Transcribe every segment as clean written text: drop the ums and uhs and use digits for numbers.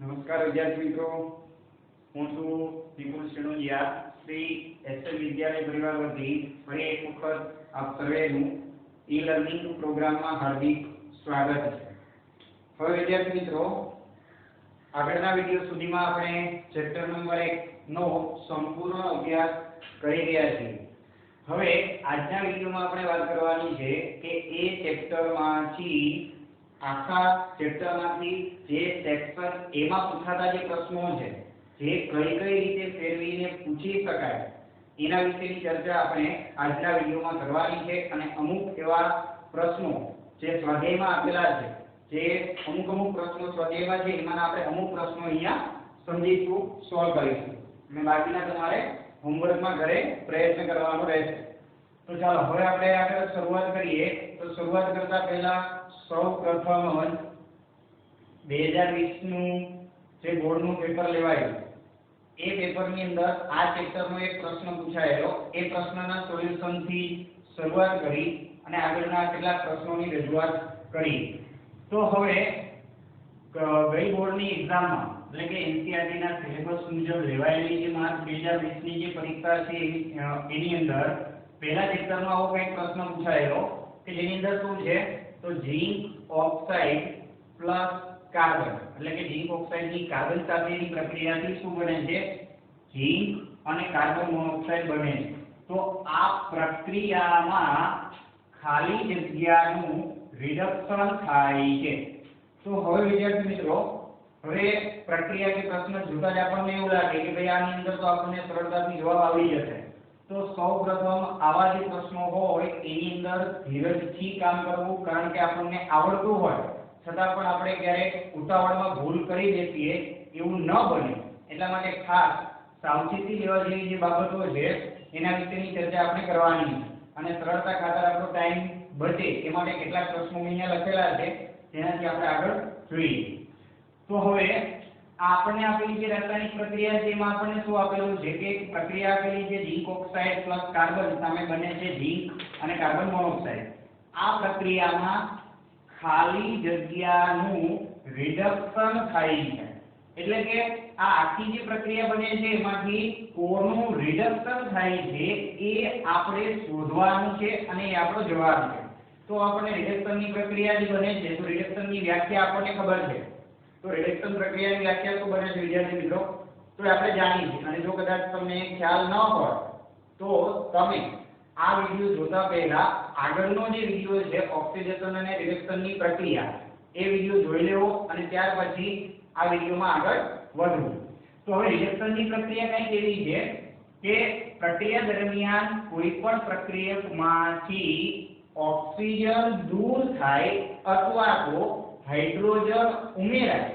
નમસ્કાર વિદ્યાર્થી મિત્રો, હું છું વિપુલ સિણોદિયા, શ્રી એસએલ વિદ્યાલય પરિવાર વતી ફરી એક વખત આપ સર્વેનું ઈ લર્નિંગ પ્રોગ્રામમાં હાર્દિક સ્વાગત છે. હવે વિદ્યાર્થી મિત્રો, આગળના વિડિયો સુધીમાં આપણે ચેપ્ટર નંબર 1 નો સંપૂર્ણ અભ્યાસ કરી રહ્યા છીએ. હવે આજના વિડિયોમાં આપણે વાત કરવાની છે કે એ ચેપ્ટરમાંથી આખા ચેપ્ટરમાંથી જે સેક્શન એ માં પૂછાતા જે પ્રશ્નો છે, જે કઈ કઈ રીતે ફેરવીને પૂછી શકાય, એના વિશેની ચર્ચા આપણે આજના વિડિયોમાં કરવાની છે. અને અમુક એવા પ્રશ્નો જે સ્વાધ્યાયમાં આપેલા છે, જે અમુક પ્રશ્નો સ્વાધ્યાયમાં છે, એમાંના આપણે અમુક પ્રશ્નો અહીંયા સમજીશું, સોલ્વ કરીશું, અને બાકીના તમારે હોમવર્કમાં ઘરે પ્રયત્ન કરવાનો રહેશે. તો ચાલો હવે આપણે આગળ શરૂઆત કરીએ. તો શરૂઆત કરતા પહેલા સૌપ્રથમ 2020 નું જે બોર્ડનું પેપર લેવાયું, એ પેપરની અંદર આ ચેપ્ટરનો એક પ્રશ્ન પૂછાયેલો. એ પ્રશ્નના સોલ્યુશન થી શરૂઆત કરી અને આગળના કેટલાક પ્રશ્નોની રજૂઆત કરી. તો હવે ગઈ બોર્ડની એક્ઝામમાં, એટલે કે એનસીઈઆરટી ના સિલેબસ મુજબ લેવાયેલી જે માર્ચ 2020 ની જે પરીક્ષા છે, એની અંદર પહેલા ચેપ્ટરનો આવો કંઈક પ્રશ્ન પૂછાયેલો કે જેની અંદર શું છે, તો ઝીંક ઓક્સાઇડ પ્લસ કાર્બન, એટલે કે ઝીંક ઓક્સાઇડની કાર્બન સાથેની પ્રક્રિયાથી શું બને છે, ઝીંક અને કાર્બન મોનોક્સાઇડ બને છે. તો આ પ્રક્રિયામાં ખાલી જગ્યાનું રિડક્શન થાય છે. તો હવે વિદ્યાર્થી મિત્રો, હવે પ્રક્રિયા કે પ્રશ્ન જોતા જ આપણને એવું લાગે કે ભાઈ આની અંદર તો આપણને સરળતાથી જવાબ આવી જશે. તો સૌપ્રથમ આવા જે પ્રશ્નો હોય એની અંદર ધીરજથી કામ કરવું, કારણ કે આપણને આવડતું હોય છતાં પણ આપણે ક્યારેક ઉતાવળમાં ભૂલ કરી દઈએ, એવું ન બને એટલા માટે ખાસ સાવચેતી લેવા જેવી જે બાબતો છે એના વિશેની ચર્ચા આપણે કરવાની છે. અને સરળતા ખાતર આપણો ટાઈમ બચે એ માટે કેટલાક પ્રશ્નો અહીંયા લખેલા છે, જેનાથી આપણે આગળ જોઈએ. તો હવે આપણને આપેલી જે રાસાયણિક પ્રક્રિયા છે એમાં આપણને શું આપેલું છે કે પ્રક્રિયા આપેલી છે ઝીંક ઓક્સાઇડ પ્લસ કાર્બન સામે બને છે ઝીંક અને કાર્બન મોનોક્સાઇડ. આ પ્રક્રિયામાં ખાલી જગ્યાનું રિડક્શન થાય છે. એટલે કે આ આખી જે પ્રક્રિયા બને છે એમાંથી કોનું રિડક્શન થાય છે એ આપણે શોધવાનું છે, અને એ આપણો જવાબ છે. તો આપણને રિડક્શનની પ્રક્રિયા જે બને છે, તો રિડક્શનની વ્યાખ્યા આપણને ખબર છે. તો રિડક્શન પ્રક્રિયાની વ્યાખ્યા શું બને છે વિદ્યાર્થી મિત્રો, તો આપણે જાણીએ છીએ. અને જો કદાચ તમને ખ્યાલ ન હોય તો તમે આ વિડિયો જોતા પહેલા આગળનો જે વિડિયો છે ઓક્સિડેશન અને રિડક્શનની પ્રક્રિયા, એ વિડિયો જોઈ લેવો અને ત્યાર પછી આ વિડિયોમાં આગળ વધવું. તો હવે રિડક્શનની પ્રક્રિયા કઈ એવી છે કે પ્રક્રિયા દરમિયાન કોઈ પણ પ્રક્રિયકમાંથી ઓક્સિજન દૂર થાય અથવા તો હાઇડ્રોજન ઉમેરાય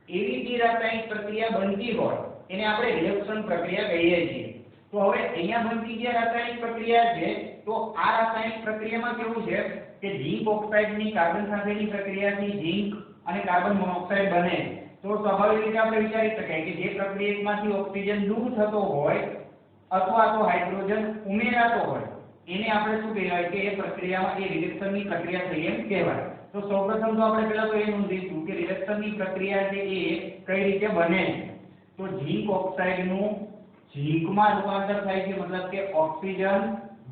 એવી જે રાસાયણિક પ્રક્રિયા બનતી હોય એને આપણે રિડક્શન પ્રક્રિયા કહીએ છીએ. તો હવે અહીંયા બનતી જે રાસાયણિક પ્રક્રિયા છે, તો આ રાસાયણિક પ્રક્રિયામાં કેવું છે કે ઝીંક ઓક્સાઇડની કાર્બન સાથેની પ્રક્રિયાથી ઝીંક અને કાર્બન મોનોક્સાઇડ બને. તો સ્વાભાવિક રીતે આપણે વિચારી શકાય કે જે પ્રક્રિયકમાંથી ઓક્સિજન દૂર થતો હોય અથવા તો હાઇડ્રોજન ઉમેરાતો હોય એને આપણે શું કહેવાય કે એ પ્રક્રિયામાં એ રિડક્શનની પ્રક્રિયા થઈ એમ કહેવાય. તો સૌપ્રથમ તો આપણે પહેલા તો એ નોંધીશું કે રિડક્શનની પ્રક્રિયા છે એ કઈ રીતે બને છે. તો ઝીંક ઓક્સાઇડનું ઝીંકમાં રૂપાંતર થાય છે, મતલબ કે ઓક્સિજન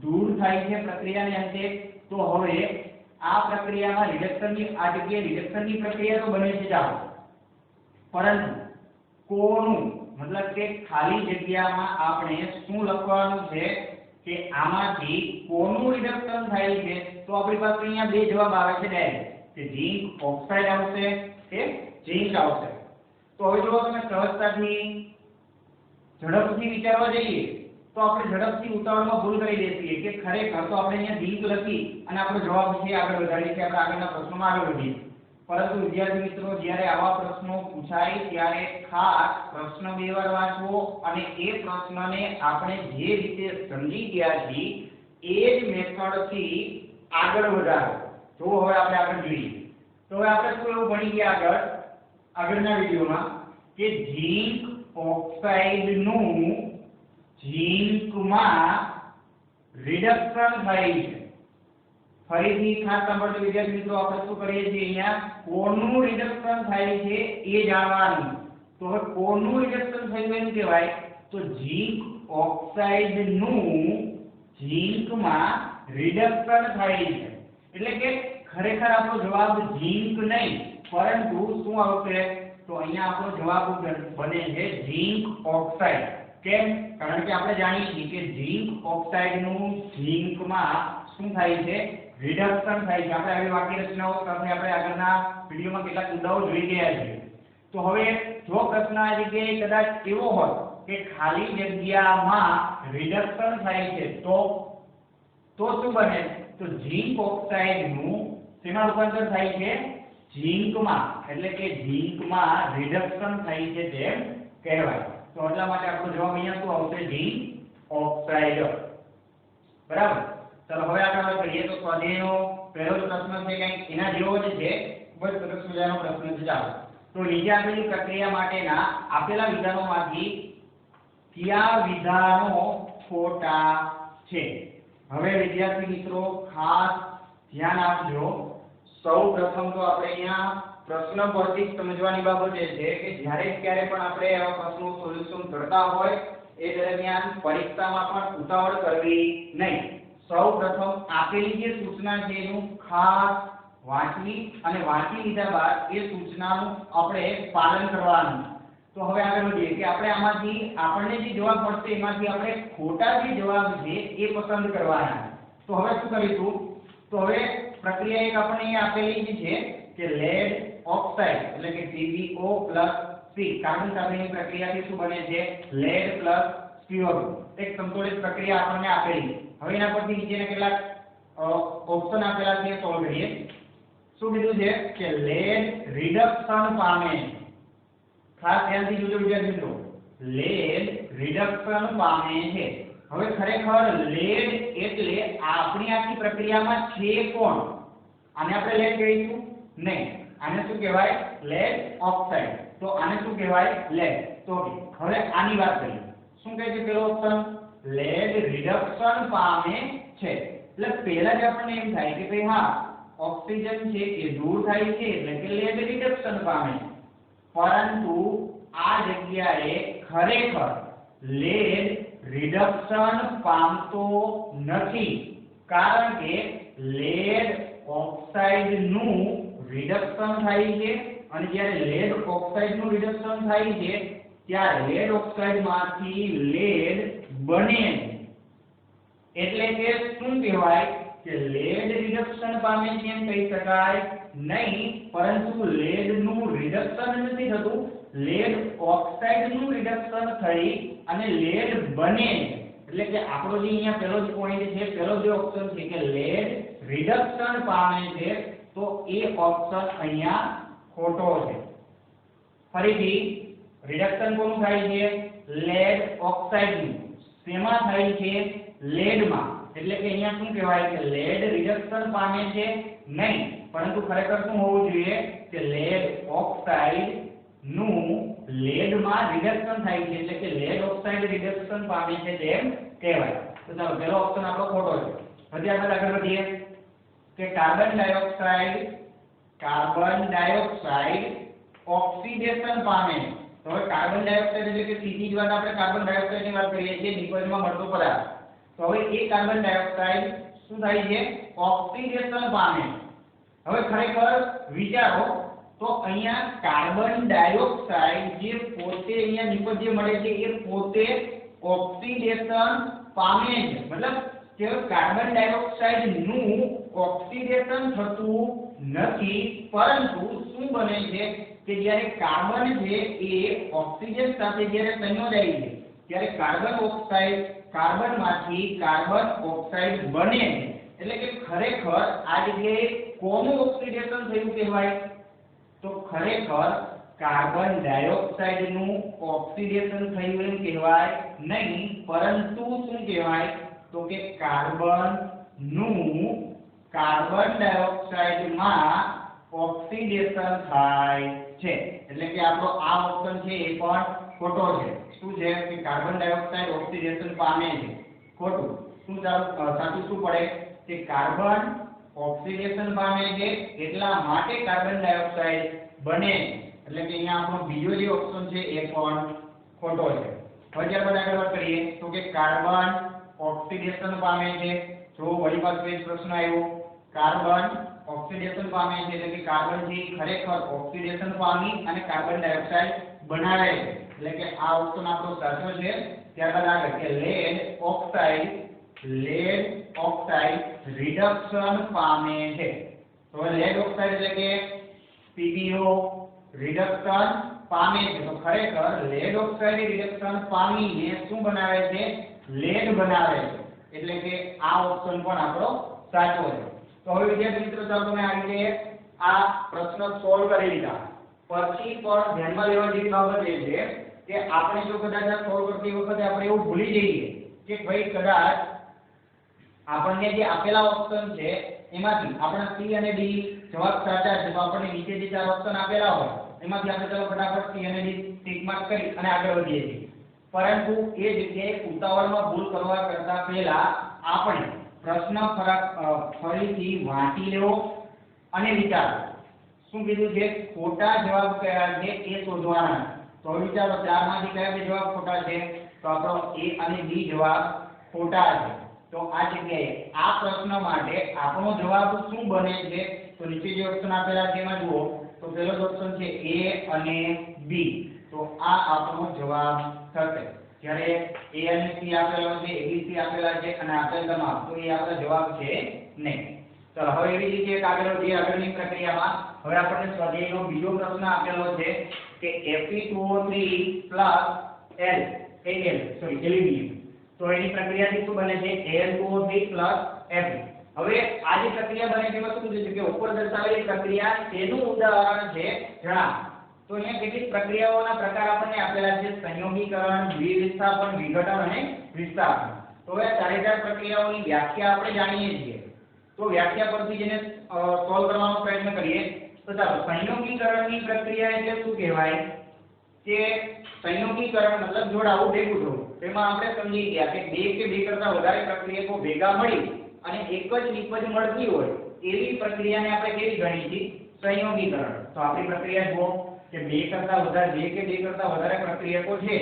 દૂર થાય છે પ્રક્રિયાને અંતે. તો હવે આ પ્રક્રિયામાં રિડક્શનની આ જગ્યાએ રિડક્શનની પ્રક્રિયા તો બને છે જાઓ, પરંતુ કોનું મતલબ કે ખાલી જગ્યામાં આપણે શું લખવાનું છે કે આમાંથી કોનું રિડક્શન થાય છે. તો આપણી પાસે અહીંયા બે જવાબ આવે છે ડાયરેક્ટ, કે ઝીંક ઓક્સાઇડ આવશે કે ઝીંક આવશે. તો હવે જો તમે સહજતાથી ઝડપથી વિચારવા જઈએ તો આપણે ઝડપથી ઉતાવળમાં ભૂલ કરી દઈએ કે ખરેખર તો આપણે અહીંયા ઝીંક લખી અને આપણો જવાબ છે આગળ વધારીએ છીએ, આપણે આગળના પ્રશ્નોમાં આગળ વધીએ. પરંતુ વિદ્યાર્થી મિત્રો, જ્યારે આવા પ્રશ્નો પૂછાય ત્યારે ખાસ પ્રશ્ન બે વાર વાંચવો અને એ પ્રશ્નને આપણે જે રીતે સમજી ગયા છીએ એ જ મેથડથી આગળ વધારો. તો હવે આપણે આગળ જોઈએ. તો હવે આપણે શું એવું ભણી ગયા આગળના વિડિયોમાં કે ઝીંક ઓક્સાઇડનું ઝીંકમાં રિડક્શન થાય છે. ફરીથી ખાસ સાંભળજો વિદ્યાર્થી મિત્રો, આપણે શું કરીએ છીએ અહીંયા કોનું રિડક્શન થાય છે એ જાણવાનું. તો હવે કોનું રિડક્શન થયું એનું કહેવાય તો ઝીંક ઓક્સાઇડ નું ઝીંકમાં રિડક્શન થાય છે એટલે કે ખરેખર આપણો જવાબ ઝીંક નહીં પરંતુ શું આવશે તો અહીંયા આપણો જવાબ બને છે ઝીંક ઓક્સાઇડ કેમ કારણ કે આપણે જાણીએ છીએ કે ઝીંક ઓક્સાઇડ નું ઝીંકમાં શું થાય છે રિડક્શન થાય છે આપણે આવી વાક્ય રચનાઓ સાથે આપણે આગળના વિડિયોમાં કેટલાક મુદ્દાઓ જોઈ ગયા છે તો હવે જો પ્રશ્ન આ જગ્યાએ કદાચ એવો હોત કે ખાલી જગ્યામાં રિડક્શન થાય છે તો શું બને તો ઝીંક ઓક્સાઇડ નું શેમાં રૂપાંતર થાય છે ઝીંકમાં એટલે કે ઝીંકમાં રિડક્શન થાય છે તેમ કહેવાય તો એટલા માટે આપણો જવાબ અહીંયા શું આવશે ઝીંક ઓક્સાઇડ બરાબર ચલો હવે આગળ કરીએ તો સ્વાધ્યાયનો પહેલો જ પ્રશ્ન છે કંઈક એના જેવો જ છે ખૂબ જ સરસ મજાનો પ્રશ્ન છે ચાલો તો નીચે આપેલી પ્રક્રિયા માટેના આપેલા વિધાનોમાંથી કયા વિધાનો ખોટા છે હવે વિદ્યાર્થી મિત્રો ખાસ ધ્યાન આપજો સૌપ્રથમ તો આપણે અહીંયા પ્રશ્ન પરથી સમજવાની બાબત એ છે કે જ્યારે ક્યારે પણ આપણે આવા પ્રશ્નો સોલ્યુશન કરતા હોય એ દરમિયાન પરીક્ષામાં પણ ઉતાવળ કરવી નહીં સૌપ્રથમ આપેલી જે સૂચના છે એનું ખાસ વાંચવી અને વાંચી લીધા બાદ એ સૂચનાનું આપણે પાલન કરવાનું તો હવે આગળ વધીએ કે આપણે આમાંથી આપણને જે જવાબ મળશે એમાંથી આપણે ખોટા જે જવાબ છે એ પસંદ કરવાના તો હવે શું કરીશું તો હવે પ્રક્રિયા એક આપણને અહીં આપેલી જે છે કે લેડ ઓક્સાઇડ એટલે કે CbO+C કાર્બન કાર્બનની પ્રક્રિયાથી શું બને છે લેડ CO2 એક સમતોલિત પ્રક્રિયા આપણને આપેલી હવે એના પરથી નીચેના કેટલાક ઓપ્શન આપેલા છે સોલ્વ કરીએ શું કીધું છે કે લેડ રિડક્શન પામે ખાસ ધ્યાનથી જોજો વિદ્યાર્થી મિત્રો લેડ રિડક્શન પામે છે હવે ખરેખર લેડ એટલે આપણી આખી પ્રક્રિયામાં છે કોણ આને આપણે લેડ કહીશું નહીં આને શું કહેવાય લેડ ઓક્સાઇડ તો આને શું કહેવાય લેડ તો હવે આની વાત કરીએ શું કહે છે પેલો ઓપ્શન લેડ રિડક્શન પામે છે એટલે પહેલા જ આપણને એમ થાય કે ભાઈ હા ઓક્સિજન છે એ દૂર થાય છે એટલે કે લેડ રિડક્શન પામે પરંતુ આ જગ્યાએ ખરેખર લેડ રિડક્શન પામતો નથી કારણ કે લેડ ઓક્સાઇડ નું રિડક્શન થાય છે અને જ્યારે લેડ ઓક્સાઇડ નું રિડક્શન થાય છે ત્યારે લેડ ઓક્સાઇડ માંથી લેડ બને એટલે કે શું કહેવાય કે લેડ રિડક્શન પામે છે એમ કહી શકાય નહીં પરંતુ લેડ નું રિડક્શન નથી થતું લેડ ઓક્સાઇડ નું રિડક્શન થઈ અને લેડ બને એટલે કે આપણો જે અહીંયા પહેલો જ પોઈન્ટ છે પહેલો જે ઓપ્શન છે કે લેડ રિડક્શન પામે છે તો એ ઓપ્શન અહીંયા ખોટો છે ફરીથી રિડક્શન કોનું થાય છે લેડ ઓક્સાઇડ નું શેમાં થાય છે લેડમાં એટલે કે અહીંયા શું કહેવાય કે લેડ રિડક્શન પામે છે નહીં પરંતુ ખરેખર શું હોવું જોઈએ કે લેડ ઓક્સાઇડ નું લેડમાં રિડક્શન થાય છે એટલે કે લેડ ઓક્સાઇડ રિડક્શન પામે છે તેમ કહેવાય તો ચાલો પહેલો ઓપ્શન આપણો ખોટો છે પછી આપણે આગળ વધીએ કે કાર્બન ડાયોક્સાઇડ ઓક્સિડેશન પામે તો હવે કાર્બન ડાયોક્સાઇડ એટલે કે સીધી જ વાત આપણે કાર્બન ડાયોક્સાઇડની વાત કરીએ છીએ નિકોલમાં મળતો પદાર્થ તો હવે એ કાર્બન ડાયોક્સાઇડ શું થાય છે ઓક્સિડેશન પામે હવે ખરેખર વિચારો તો અહીંયા કાર્બન ડાયોક્સાઇડ જે પોતે અહીંયા નિકોલ જે મળે છે એ પોતે ઓક્સિડેશન પામે છે મતલબ કે કાર્બન ડાયોક્સાઇડ નું ઓક્સિડેશન થતું નથી પરંતુ શું બને છે કે જ્યારે કાર્બન છે એ ઓક્સિજન સાથે જ્યારે સંયોજાય છે ત્યારે કાર્બન માંથી કાર્બન ઓક્સાઇડ બને એટલે કે ખરેખર આ જગ્યાએ કોનું ઓક્સિડેશન થયું કહેવાય તો ખરેખર કાર્બન ડાયોક્સાઇડ નું ઓક્સિડેશન થયું એમ કહેવાય નહીં પરંતુ શું કહેવાય તો કે કાર્બન ડાયોક્સાઇડ માં ઓક્સિડેશન થાય છે એટલે કે આપણો આ ઓપ્શન છે એ પણ ખોટો છે શું છે કે કાર્બન ડાયોક્સાઇડ ઓક્સિડેશન પામે છે ખોટું શું સાચું શું પડે કે કાર્બન ઓક્સિડેશન પામે છે એટલા માટે કાર્બન ડાયોક્સાઇડ બને એટલે કે અહીંયા આપણો બીજો જે ઓપ્શન છે એ પણ ખોટો છે. હવે ત્યારબાદ આગળ વાત કરીએ તો કે કાર્બન ઓક્સિડેશન પામે છે. જો વળી પાછો એ પ્રશ્ન આવ્યો, કાર્બન ઓક્સિડેશન પામે છે એટલે કે કાર્બન થી ખરેખર ઓક્સિડેશન પામી અને કાર્બન ડાયોક્સાઇડ બનાવે છે, એટલે કે આ ઓપ્શન આપણો સાચો છે. ત્યારબાદ આગળ કે લેડ ઓક્સાઇડ રિડક્શન પામે છે. તો લેડ ઓક્સાઇડ એટલે કે PbO રિડક્શન પામે છે. તો ખરેખર લેડ ઓક્સાઇડ રિડક્શન પામીને શું બનાવે છે? લેડ બનાવે છે, એટલે કે આ ઓપ્શન પણ આપણો સાચો છે. તો હવે વિદ્યાર્થી મિત્રો ચાલો તમે આ રીતે આ પ્રશ્ન સોલ્વ કરી લીધા. પછી પણ ધ્યાનમાં લેવા જેવી બાબત એ છે કે આપણે જો કદાચ આ સોલ્વ કરતી વખતે આપણે એવું ભૂલી જઈએ કે ભાઈ કદાચ આપણને જે આપેલા ઓપ્શન છે એમાંથી આપણા C અને D જવાબ સાચા છે, તો આપણને નીચે જે ચાર ઓપ્શન આપેલા હોય એમાંથી આપણે ચાલો ફટાફટ C અને D ટિક માર્ક કરી અને આગળ વધીએ છીએ. પરંતુ એ જગ્યાએ ઉતાવળમાં ભૂલ કરવા કરતા પહેલા આપણે પ્રશ્ન ફરીથી વાંચી લેવો અને વિચારો. શું કીધું છે? ખોટા જવાબ કયા છે એ શોધવાના. તો વિચારો ચારમાંથી કયા બે જવાબ ખોટા છે? તો આપણો A અને B જવાબ ખોટા છે. તો આ જગ્યાએ આ પ્રશ્ન માટે આપણો જવાબ શું બને છે? તો નીચે જે ઓપ્શન આપેલા છે એમાં જુઓ તો પહેલો જ ઓપ્શન છે A અને B. તો આ આપણો જવાબ થશે. જ્યારે A અને C આપેલો છે, ABC આપેલા છે અને આપેલ તમામ, તો એ આપણો જવાબ છે નહીં. ચાલો હવે એવી રીતે એક આગળની પ્રક્રિયામાં હવે આપણને સ્વાધ્યાયનો બીજો પ્રશ્ન આપેલો છે કે Fe2O3 એલ્યુમિનિયમ. તો એની પ્રક્રિયાથી શું બને છે? Al2O3 Fe. હવે આ જે પ્રક્રિયા બને છે એમાં શું કીધું છે કે ઉપર દર્શાવેલી પ્રક્રિયા તેનું ઉદાહરણ છે જણાવો. તો અહીંયા કેટલીક પ્રક્રિયાઓના પ્રકાર આપણને આપેલા છે: સંયોગીકરણ, દ્વિવિસ્થાપન, વિઘટન અને વિસ્થાપન. તો હવે ચારે ચાર પ્રક્રિયાઓની વ્યાખ્યા આપણે જાણીએ છીએ. તો વ્યાખ્યા પરથી જેને સોલ્વ કરવાનો પ્રયત્ન કરીએ તો ચાલો, સંયોગીકરણની પ્રક્રિયા એટલે શું કહેવાય કે સંયોગીકરણ મતલબ જોડાવું, ભેગું થવું. તેમાં આપણે સમજી ગયા કે બે કે બે કરતા વધારે પ્રક્રિયકો ભેગા મળી અને એક જ નિપજ મળતી હોય એવી પ્રક્રિયાને આપણે કેવી ગણી છે? સંયોગીકરણ. તો આપણી પ્રક્રિયા જુઓ કે બે કે બે કરતા વધારે પ્રક્રિયકો છે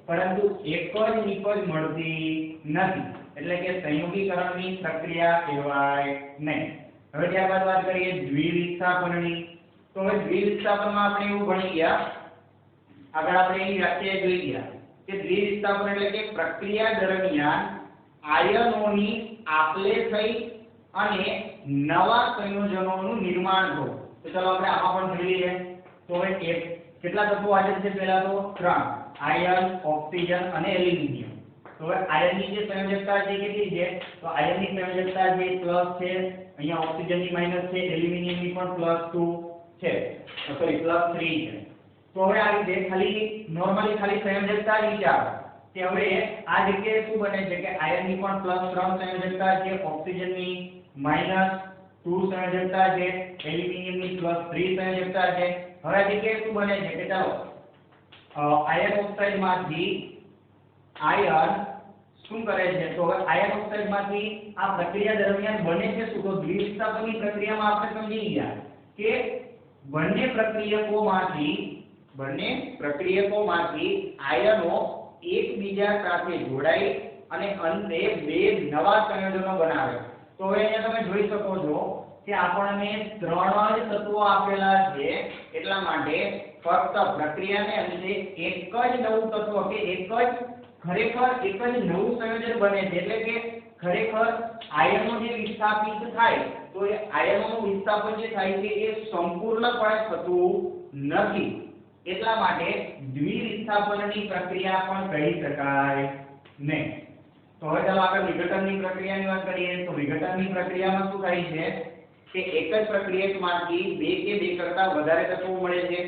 પરંતુ એક જ નિપજ મળતી નથી, એટલે કે સંયોગીકરણની પ્રક્રિયા કહેવાય નહીં. હવે ત્યારબાદ વાત કરીએ દ્વિવિસ્થાપનની. તો હવે દ્વિવિસ્થાપનમાં આપણે એવું ભણી ગયા, આગળ આપણે એની વ્યાખ્યા જોઈ ગયા કે દ્વિવિસ્થાપન એટલે કે પ્રક્રિયા દરમિયાન આયનોની આપલે થઈ અને નવા સંયોજનોનું નિર્માણ થવું. તો ચાલો આપણે આમાં પણ જોઈ લઈએ. તો હવે કેટલા તત્વો હાજર છે? પહેલા તો 3: આયન, ઓક્સિજન અને એલ્યુમિનિયમ. તો હવે આયનની જે સંયોજકતા છે કેટલી છે? તો આયનની સંયોજકતા જે પ્લસ છે, અહીંયા ઓક્સિજનની માઈનસ છે, એલ્યુમિનિયમની પણ +2 છે, સોરી +3 છે. તો હવે આ રીતે ખાલી નોર્મલી ખાલી સંયોજકતા વિચારો કે હવે આ જગ્યાએ શું બને છે કે આયનની પણ +3 સંયોજકતા છે, ઓક્સિજનની -2 સંયોજકતા છે, એલ્યુમિનિયમની +3 સંયોજકતા છે. હવે આ જગ્યાએ શું બને છે કે ચાલો આયન ઓક્સાઇડમાંથી આયન શું કરે છે? તો હવે આયન ઓક્સાઇડમાંથી આ પ્રક્રિયા દરમિયાન બને છે શું? તો દ્વિવિસ્થાપનની પ્રક્રિયામાં આપણે સમજી ગયા કે બંને પ્રક્રિયકોમાંથી આયનો એકબીજા સાથે જોડાઈ અને અંતે બે નવા સંયોજનો બનાવે. તો હવે અહીંયા તમે જોઈ શકો છો કે આપણને 3 જ તત્વો આપેલા છે, એટલા માટે ફક્ત પ્રક્રિયાને અંતે એક જ નવું તત્વ કે ખરેખર એક જ નવું સંયોજન બને છે, એટલે કે ખરેખર આયનો જે વિસ્થાપિત થાય તો એ આયનોનું વિસ્થાપન જે થાય છે એ સંપૂર્ણપણે થતું નથી, એટલા માટે દ્વિવિસ્થાપનની પ્રક્રિયા પણ કહી શકાય નહીં. તો હવે ચાલો આગળ વિઘટનની પ્રક્રિયાની વાત કરીએ. તો વિઘટનની પ્રક્રિયામાં શું થાય છે કે એક જ પ્રક્રિયકમાંથી બે કે બે કરતા વધારે તત્વો મળે છે.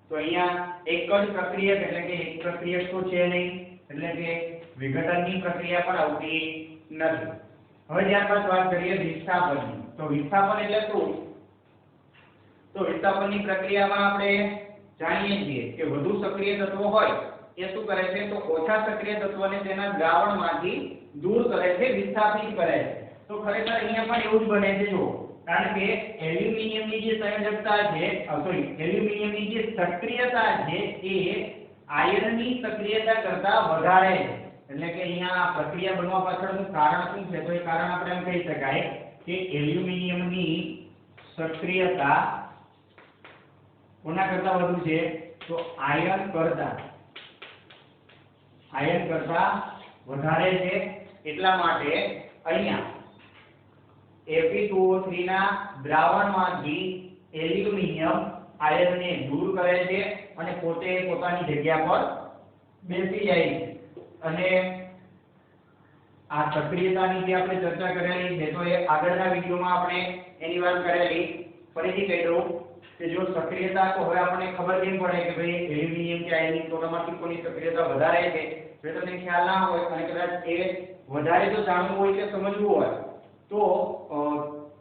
તો અહીંયા એક જ પ્રક્રિયક એટલે કે એક પ્રક્રિયક તો છે નહીં, એટલે કે વિઘટનની પ્રક્રિયા પણ આવતી નથી. હવે ત્યારબાદ વાત કરીએ વિસ્થાપનની. તો વિસ્થાપન એટલે શું? તો વિસ્થાપનની પ્રક્રિયામાં આપણે જાણીએ છીએ કે વધુ સક્રિય તત્વો હોય એ શું કરે છે? તો ઓછા સક્રિય તત્વોને તેના દ્રાવણમાંથી દૂર કરે છે, વિસ્થાપિત કરે છે. તો ખરેખર અહીંયા પણ એવું જ બને છે. જો કારણ કે એલ્યુમિનિયમની જે સંયોજકતા છે એલ્યુમિનિયમની જે સક્રિયતા છે એ આયર્નની સક્રિયતા કરતા વધારે છે. એટલે કે અહીંયા આ પ્રક્રિયા બનવા પાછળનું કારણ શું છે? તો એ કારણ આપણે એમ કહી શકાય કે એલ્યુમિનિયમની સક્રિયતા કોના કરતા વધુ છે? તો આયર્ન કરતા વધારે છે. એટલા માટે અહીંયા Fe2O3 ના દ્રાવણમાંથી એલ્યુમિનિયમ આયર્નને દૂર કરે છે અને પોતે પોતાની જગ્યા પર બેસી જાય છે. અને આ સક્રિયતાની જે આપણે ચર્ચા કરેલી છે તો એ આગળના વિડિયોમાં આપણે એની વાત કરેલી. ફરીથી કહી દઉં કે જો સક્રિયતા તો હવે આપણને ખબર કેમ પડે કે ભાઈ એલ્યુમિનિયમ કે આયર્ન ક્લોરામાંથી કોની સક્રિયતા વધારે છે? જો તમને ખ્યાલ ના હોય અને કદાચ એ વધારે જો જાણવું હોય કે સમજવું હોય તો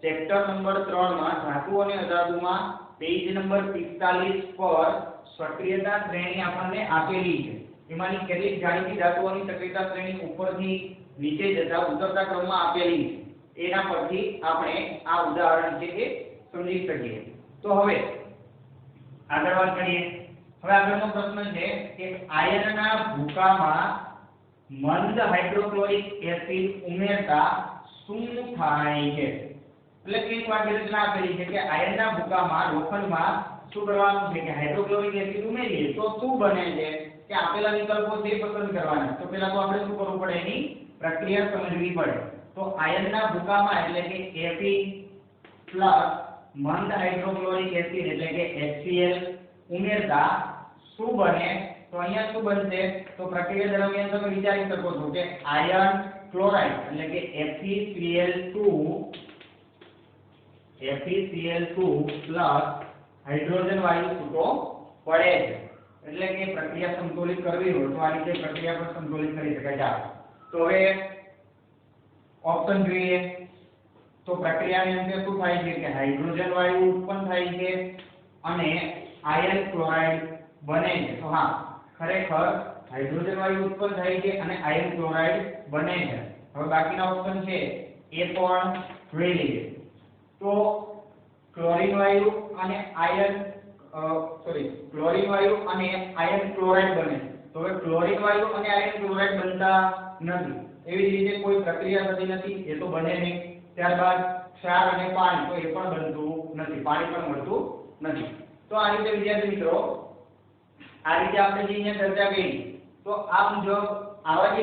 ચેપ્ટર નંબર 3 માં ધાતુ અને અધાતુમાં પેજ નંબર 45 પર સક્રિયતા શ્રેણી આપણને આપેલી છે. એમાંની કેટલીક જાણીતી ધાતુઓની સક્રિયતા શ્રેણી ઉપરથી નીચે જતા ઉતરતા ક્રમમાં આપેલી છે. એના પરથી આપણે આ ઉદાહરણ છે એ સમજી શકીએ. તો હવે આગળ વાત કરીએ. હવે આગળનો પ્રશ્ન છે કે આયર્નના ભૂકામાં મંદ હાઇડ્રોક્લોરિક એસિડ ઉમેરતા શું થાય છે? એટલે કે એક વાક્ય રચના આપેલી છે કે આયર્નના ભૂકામાં લોખંડમાં શું કરવાનું છે કે હાઇડ્રોક્લોરિક એસિડ ઉમેરીએ તો શું બને છે કે આપેલા વિકલ્પો છે પસંદ કરવાના. તો પહેલા તો આપણે શું કરવું પડે? એની પ્રક્રિયા સમજવી પડે. તો આયર્નના ભૂકામાં એટલે કે Fe+ મંદ હાઇડ્રોક્લોરિક એસિડ એટલે કે HCl ઉમેરતા શું બને? તો અહીંયા શું બનશે? તો પ્રક્રિયા દરમિયાન તમે વિચારી શકો છો કે આયર્ન ક્લોરાઇડ એટલે કે FeCl2 પ્લસ હાઇડ્રોજન વાયુ છૂટો પડે છે. એટલે કે પ્રક્રિયા સંતુલિત કરવી હોય તો આ રીતે પ્રક્રિયા પણ સંતુલિત કરી શકાય છે. તો હવે ઓપ્શન જોઈએ તો પ્રક્રિયાની અંદર શું થાય છે કે હાઇડ્રોજન વાયુ ઉત્પન્ન થાય છે અને આયર્ન ક્લોરાઇડ બને છે. તો હા, ખરેખર હાઇડ્રોજન વાયુ ઉત્પન્ન થાય છે અને આયર્ન ક્લોરાઇડ બને છે. હવે બાકીના ઓપ્શન છે એ પણ જોઈ લઈએ. તો ક્લોરીન વાયુ અને આયર્ન ક્લોરાઇડ બને. તો હવે ક્લોરીન વાયુ અને આયર્ન ક્લોરાઇડ બનતા નથી. એવી જ રીતે કોઈ પ્રક્રિયા થતી નથી, એ તો બને નહીં. ત્યારબાદ ક્ષાર અને પાણી, તો એ પણ બનતું નથી, પાણી પણ મળતું નથી. તો આ રીતે વિદ્યાર્થી મિત્રો, આ રીતે આપણે જે અહીંયા ચર્ચા કરી તો આ મુજબ આવા જે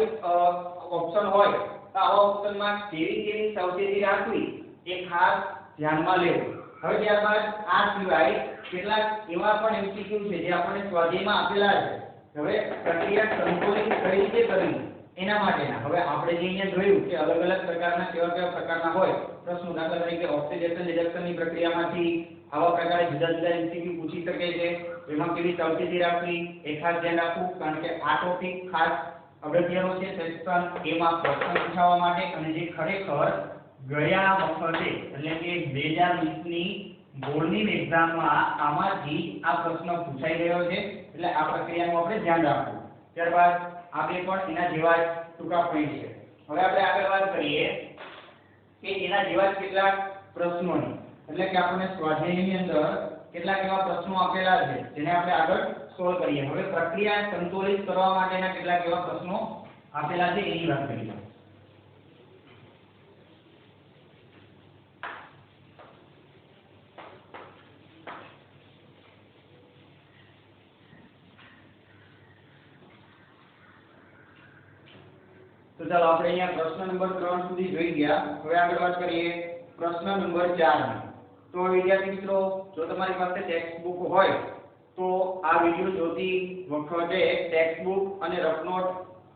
ઓપ્શન હોય તો આવા ઓપ્શનમાં કેવી સાવચેતી રાખવી એ ખાસ ધ્યાનમાં લેવું. હવે ત્યારબાદ આ સિવાય કેટલાક એવા પણ MCQ છે જે આપણને સ્વાધ્યાયમાં આપેલા છે. હવે પ્રક્રિયા સંતુલિત કઈ રીતે કરવી એના માટેના હવે આપણે જે અહીંયા જોયું કે અલગ અલગ પ્રકારના કેવા પ્રકારના હોય પ્રશ્નો. દાખલા તરીકે ઓક્સિડેશન રિડક્શનની પ્રક્રિયામાંથી આવા પ્રકારે જુદા જુદા MCQ પૂછી શકે છે. એમાં કેવી સાવચેતી રાખવી એ ખાસ ધ્યાન રાખવું, કારણ કે આ ટોપિક ખાસ અગત્યનો છે સેક્શન એમાં પ્રશ્ન પૂછવા માટે. અને જે ખરેખર ગયા વખતે એટલે કે 2020 ની બોર્ડની એક્ઝામમાં આમાંથી આ પ્રશ્ન પૂછાઈ ગયો છે. એટલે આ પ્રક્રિયાનું આપણે ધ્યાન રાખવું. ત્યારબાદ આ બે પણ એના જેવા જ ટૂંકા પોઈન્ટ છે. હવે આપણે આગળ વાત કરીએ કે એના જેવા જ કેટલાક પ્રશ્નોની, એટલે કે આપણને સ્વાધ્યાયની અંદર કેટલાક એવા પ્રશ્નો આપેલા છે જેને આપણે આગળ સોલ્વ કરીએ. હવે પ્રક્રિયા સંતુલિત કરવા માટેના કેટલાક એવા પ્રશ્નો આપેલા છે એની વાત કરીએ. તો ચાલો આપણે અહીંયા પ્રશ્ન નંબર 3 સુધી જોઈ ગયા. હવે આગળ વાત કરીએ પ્રશ્ન નંબર 4 ની. તો વિદ્યાર્થી મિત્રો, જો તમારી પાસે ટેક્સ્ટ બુક હોય તો આ વિડિયો જોતી વખતે ટેક્સ્ટ બુક અને રફ નોટ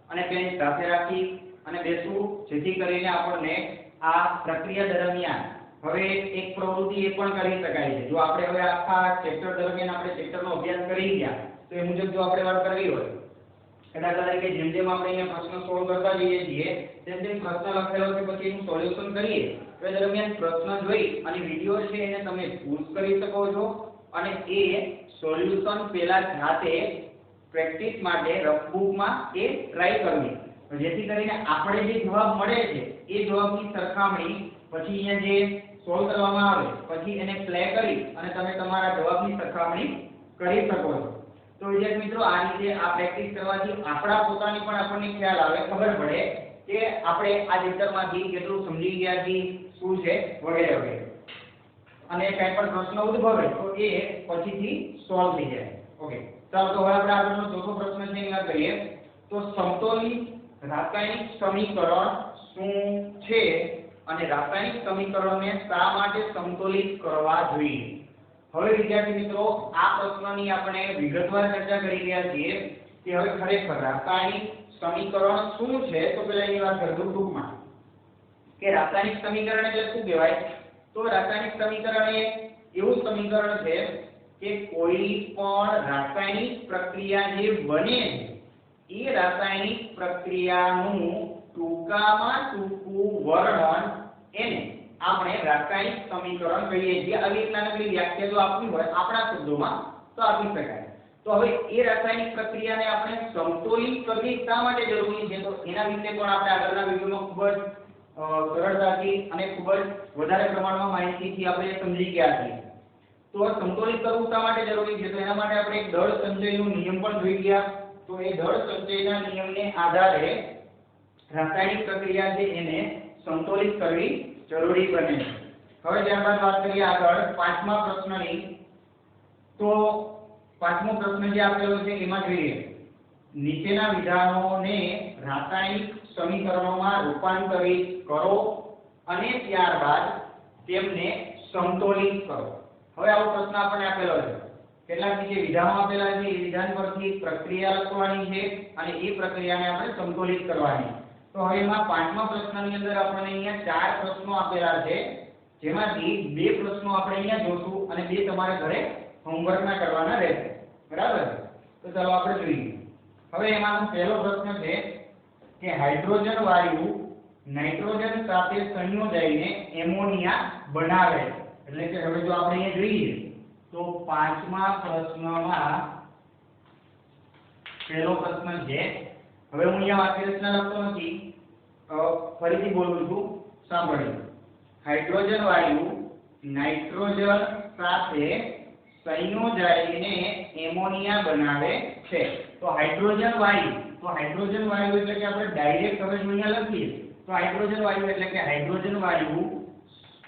અને પેન સાથે રાખી અને બેસવું, જેથી કરીને આપણને આ પ્રક્રિયા દરમિયાન હવે એક પ્રવૃત્તિ એ પણ કરી શકાય છે. જો આપણે હવે આખા ચેપ્ટર દરમિયાન આપણે ચેપ્ટરનો અભ્યાસ કરી ગયા તો એ મુજબ જો આપણે વાત કરવી હોય, દાખલા તરીકે જેમ જેમ આપણે અહીંયા પ્રશ્ન સોલ્વ કરતા જઈએ છીએ તેમ તેમ પ્રશ્ન લખેલો છે પછી એનું સોલ્યુશન કરીએ તો એ દરમિયાન પ્રશ્ન જોઈ અને વિડિયો છે એને તમે પૂછ કરી શકો છો અને એ સોલ્યુશન પહેલા જાતે પ્રેક્ટિસ માટે રફ બુકમાં એ ટ્રાય કરવી, જેથી કરીને આપણે જે જવાબ મળે છે એ જવાબની સરખામણી પછી અહીંયા જે સોલ્વ કરવામાં આવે પછી એને પ્લે કરી અને તમે તમારા જવાબની સરખામણી કરી શકો છો. તો વિદ્યાર્થી મિત્રો આ રીતે આ પ્રેક્ટિસ કરવાથી આપણા પોતાની પણ આપણને ખ્યાલ આવે, ખબર પડે કે આપણે આ ચેપ્ટરમાંથી કેટલું સમજી ગયા છીએ, શું છે વગેરે વગેરે. અને કંઈ પણ પ્રશ્ન ઉદ્ભવે તો એ પછીથી સોલ્વ થઈ જાય. ઓકે, ચાલો તો હવે આપણે આગળનો ચોથો પ્રશ્ન છે એના કરીએ. તો સમતોલિત રાસાયણિક સમીકરણ શું છે અને રાસાયણિક સમીકરણને શા માટે સમતોલિત કરવા જોઈએ? હવે વિદ્યાર્થી મિત્રો આ પ્રશ્નની આપણે વિગતવાર ચર્ચા કરી રહ્યા છીએ કે હવે ખરેખર રાસાયણિક સમીકરણ શું છે. તો પહેલા એની વાત કરીશું ટૂંકમાં કે રાસાયણિક સમીકરણ એટલે શું કહેવાય. તો રાસાયણિક સમીકરણ એ એવું સમીકરણ છે કે કોઈ પણ રાસાયણિક પ્રક્રિયા જે બને છે એ રાસાયણિક પ્રક્રિયાનું ટૂંકામાં ટૂંકું વર્ણન એને આપણે રાસાયણિક સમીકરણ કહીએ છીએ. આવી એક નાનકડી વ્યાખ્યા જો આપવી હોય આપણા શબ્દોમાં તો આપી શકાય. તો હવે એ રાસાયણિક પ્રક્રિયાને આપણે સમતોલિત કરવી શા માટે જરૂરી છે તો એના વિશે પણ આપણે આગળના વિડિયોમાં ખૂબ જ સરળતાથી અને ખૂબ જ વધારે પ્રમાણમાં માહિતીથી આપણે સમજી ગયા છીએ. તો સમતોલિત કરવું શા માટે જરૂરી છે તો એના માટે આપણે એક દળ સંચયનો નિયમ પણ જોઈ ગયા. તો એ દળ સંચયના નિયમને આધારે રાસાયણિક પ્રક્રિયા છે એને સમતોલિત કરવી જરૂરી બને છે. હવે ત્યારબાદ વાત કરીએ આગળ પાંચમા પ્રશ્નની. તો પાંચમો પ્રશ્ન જે આપેલો છે એમાં જોઈએ નીચેના વિધાનોને રાસાયણિક સમીકરણોમાં રૂપાંતરિત કરો અને ત્યારબાદ તેમને સમતોલિત કરો. હવે આવો પ્રશ્ન આપણને આપેલો છે. કેટલાક નીચે વિધાનો આપેલા છે એ વિધાન પરથી પ્રક્રિયા લખવાની છે અને એ પ્રક્રિયાને આપણે સમતોલિત કરવાની. તો હવે એમાં પાંચમા પ્રશ્નની અંદર આપણને અહીંયા ચાર પ્રશ્નો આપેલા છે જેમાંથી બે પ્રશ્નો આપણે અહીંયા જોશું અને બે તમારે ઘરે હોમવર્કના કરવાના રહેશે. બરાબર? તો ચાલો આપણે જોઈએ. હવે એમાંનો પહેલો પ્રશ્ન છે કે હાઇડ્રોજન વાયુ નાઇટ્રોજન સાથે સંયોજાઈને એમોનિયા બનાવે. એટલે કે હવે જો આપણે અહીંયા જોઈએ તો પાંચમા પ્રશ્નમાં પહેલો પ્રશ્ન છે. હવે હું અહીંયા વાક્યરચના લખતો નથી, ફરીથી બોલું છું, સાંભળો. હાઇડ્રોજન વાયુ નાઇટ્રોજન સાથે સંયોજાઈને એમોનિયા બનાવે છે. તો હાઇડ્રોજન વાયુ એટલે કે આપણે ડાયરેક્ટ હવે જો અહીંયા લખીએ તો હાઇડ્રોજન વાયુ એટલે કે હાઇડ્રોજન વાયુ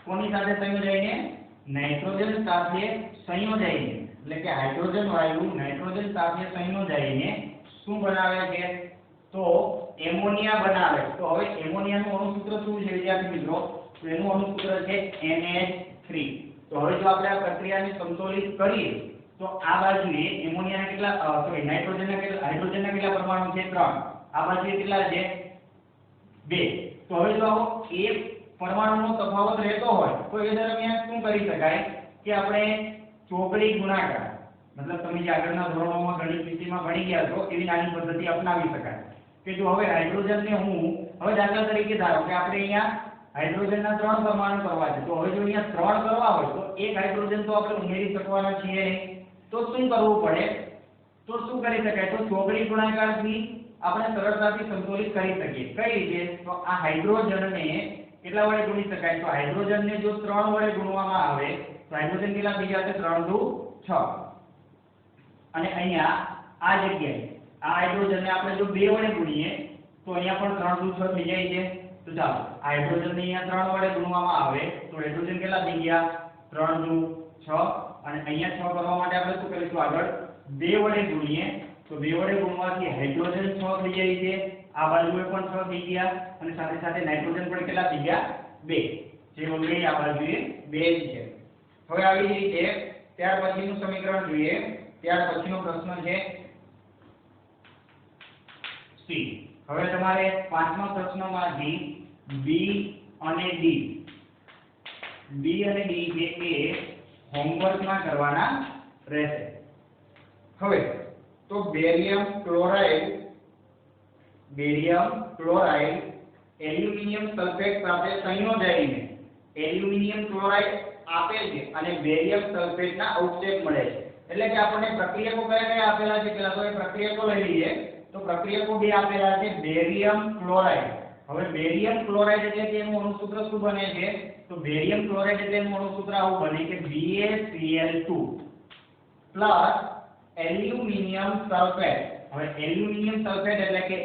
કોની સાથે સંયોજાઈને નાઇટ્રોજન સાથે સંયોજાઈને એટલે કે હાઇડ્રોજન વાયુ નાઇટ્રોજન સાથે સંયોજાઈને શું બનાવે છે તો એમોનિયા બનાવે. તો હવે એમોનિયાનું અણુસૂત્ર શું છે વિદ્યાર્થી મિત્રો તો એનું અણુસૂત્ર છે NH3. તો હવે જો આપણે આ પ્રક્રિયાને સમતોલિત કરીએ તો આ બાજુએ એમોનિયાના કેટલા નાઇટ્રોજનના કેટલા હાઇડ્રોજનના કેટલા પરમાણુ છે 3. આ બાજુએ કેટલા છે 2. તો હવે જો આવો એક પરમાણુનો તફાવત રહેતો હોય તો એ દરમિયાન શું કરી શકાય કે આપણે ચોકડી ગુણાકાર મતલબ તમે જે આગળના ધોરણોમાં ગણિત વિષયમાં ભણી ગયા છો એવી નાની પદ્ધતિ અપનાવી શકાય કે જો હવે હાઇડ્રોજનને હું હવે દાખલા તરીકે ધારો કે આપણે અહીંયા હાઇડ્રોજનના 3 પરમાણુ કરવા છે. તો હવે જો અહીંયા 3 કરવા હોય તો એક હાઇડ્રોજન તો આપણે ઉમેરી શકવાના છીએ નહીં. તો શું કરવું પડે તો શું કરી શકાય તો ચોકડી ગુણાકારથી આપણે સરળતાથી સંતુલિત કરી શકીએ. કઈ રીતે તો આ હાઇડ્રોજનને કેટલા વડે ગુણી શકાય તો હાઇડ્રોજનને જો 3 વડે ગુણવામાં આવે તો હાઇડ્રોજન કેટલા થઈ જશે 3 દુ 6. અને અહીંયા આ જગ્યાએ આ હાઇડ્રોજનને આપણે જો 2 વડે ગુણીએ તો અહીંયા પણ 3 દુ 6 થઈ જાય છે. તો ચાલો આ હાઇડ્રોજનને અહીંયા 3 વડે ગુણવામાં આવે તો હાઇડ્રોજન કેટલા થઈ ગયા 3 દુ 6 અને અહીંયા 6 કરવા માટે આપણે શું કરીશું આગળ 2 વડે ગુણીએ તો 2 વડે ગુણવાથી હાઇડ્રોજન 6 થઈ જાય છે. આ બાજુએ પણ 6 થઈ ગયા અને સાથે સાથે નાઇટ્રોજન પણ કેટલા થઈ ગયા 2 જે ઓલરેડી આ બાજુએ 2 છે. હવે આવી જ રીતે ત્યાર પછીનું સમીકરણ જોઈએ. ત્યાર પછીનો પ્રશ્ન છે C. હવે તમારે પાંચમા પ્રશ્નમાંથી B અને D છે એ હોમવર્કમાં કરવાના રહેશે. હવે તો બેરિયમ ક્લોરાઇડ એલ્યુમિનિયમ સલ્ફેટ સાથે સંયોજાઈને એલ્યુમિનિયમ ક્લોરાઇડ આપેલ છે અને બેરિયમ સલ્ફેટના અવક્ષેપ મળે છે. એટલે કે આપણને પ્રક્રિયકો કયા આપેલા છે પેલા તો એ પ્રક્રિયકો લઈ લઈએ. તો પ્રક્રિયકો બે આપેલા છે બેરિયમ ક્લોરાઇડ. હવે બેરિયમ ક્લોરાઇડ એટલે કે એનું અણુસૂત્ર શું બને છે? તો બેરિયમ ક્લોરાઇડ એટલે એનું અણુસૂત્ર આવું બને કે BaCl2 પ્લસ એલ્યુમિનિયમ સલ્ફેટ. હવે એલ્યુમિનિયમ સલ્ફેટ એટલે કે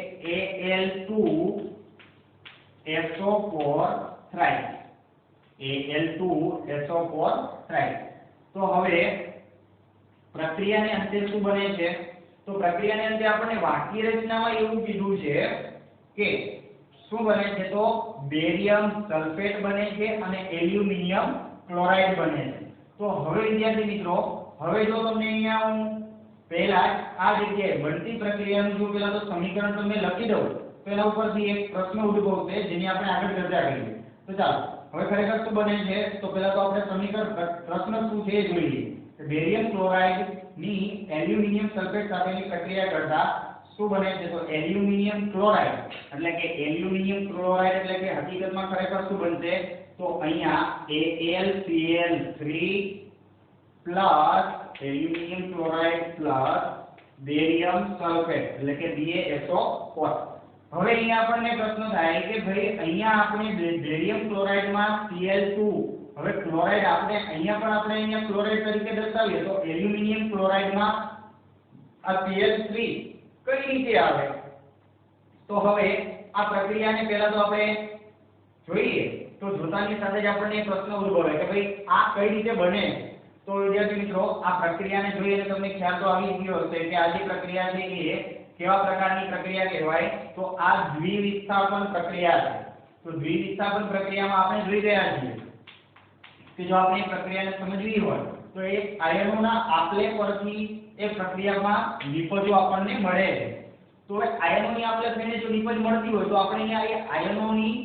Al2SO4 થ્રાઇસ. Al2SO4 thrice. તો હવે પ્રક્રિયાને અંતે શું બને છે? તો પ્રક્રિયાને અંતે આપણને વાક્ય રચનામાં એવું કીધું છે કે શું બને છે? તો બેરિયમ સલ્ફેટ બને છે અને એલ્યુમિનિયમ ક્લોરાઇડ બને છે. તો હવે વિદ્યાર્થી મિત્રો, હવે જો તમને અહીંયા હું પહેલા આ જગ્યાએ બનતી પ્રક્રિયાનું જો પહેલા તો સમીકરણ તમને લખી દઉં તો એના ઉપરથી એક પ્રશ્ન ઉદ્ભવશે જેની આપણે આગળ ચર્ચા કરીએ. તો ચાલો હવે ખરેખર શું બને છે? તો પહેલા તો આપણે સમીકરણ પ્રશ્ન શું છે એ જોઈએ. બેરિયમ ક્લોરાઇડ ની એલ્યુમિનિયમ સલ્ફેટ સાથેની પ્રક્રિયા કરતા શું બને છે? તો એલ્યુમિનિયમ ક્લોરાઇડ એટલે કે એલ્યુમિનિયમ ક્લોરાઇડ એટલે કે હકીકતમાં ખરેખર શું બનશે? તો અહીંયા AlCl3 plus aluminium chloride plus barium sulphate એટલે કે BaSO4. હવે અહીંયા આપણને પ્રશ્ન થાય કે ભાઈ અહીંયા આપણે બેરિયમ ક્લોરાઇડમાં Cl2, હવે ક્લોરાઇડ આપણે અહીંયા ક્લોરાઇડ તરીકે દર્શાવીએ તો એલ્યુમિનિયમ ક્લોરાઇડમાં આ Cl3 કઈ રીતે આવે? તો હવે આ પ્રક્રિયાને પહેલા તો આપણે જોઈએ તો જોતાની સાથે જ આપણને પ્રશ્ન ઉદ્ભવે કે ભાઈ આ કઈ રીતે બને? તો વિદ્યાર્થી મિત્રો, આ પ્રક્રિયાને જોઈએ તો તમને ખ્યાલ તો આવી ગયો હશે કે આ જે પ્રક્રિયા છે એ કેવા પ્રકારની પ્રક્રિયા કહેવાય? તો આ દ્વિવિસ્થાપન પ્રક્રિયા છે. તો દ્વિવિસ્થાપન પ્રક્રિયામાં આપણે જોઈ રહ્યા છીએ કે જો આપણે પ્રક્રિયાને સમજવી હોય તો એ આયનોના આપલે પરથી એ પ્રક્રિયામાં નિપજો આપણને મળે છે. તો આયનોની આપલે થઈને જો નિપજ મળતી હોય તો આપણે અહીંયા એ આયનોની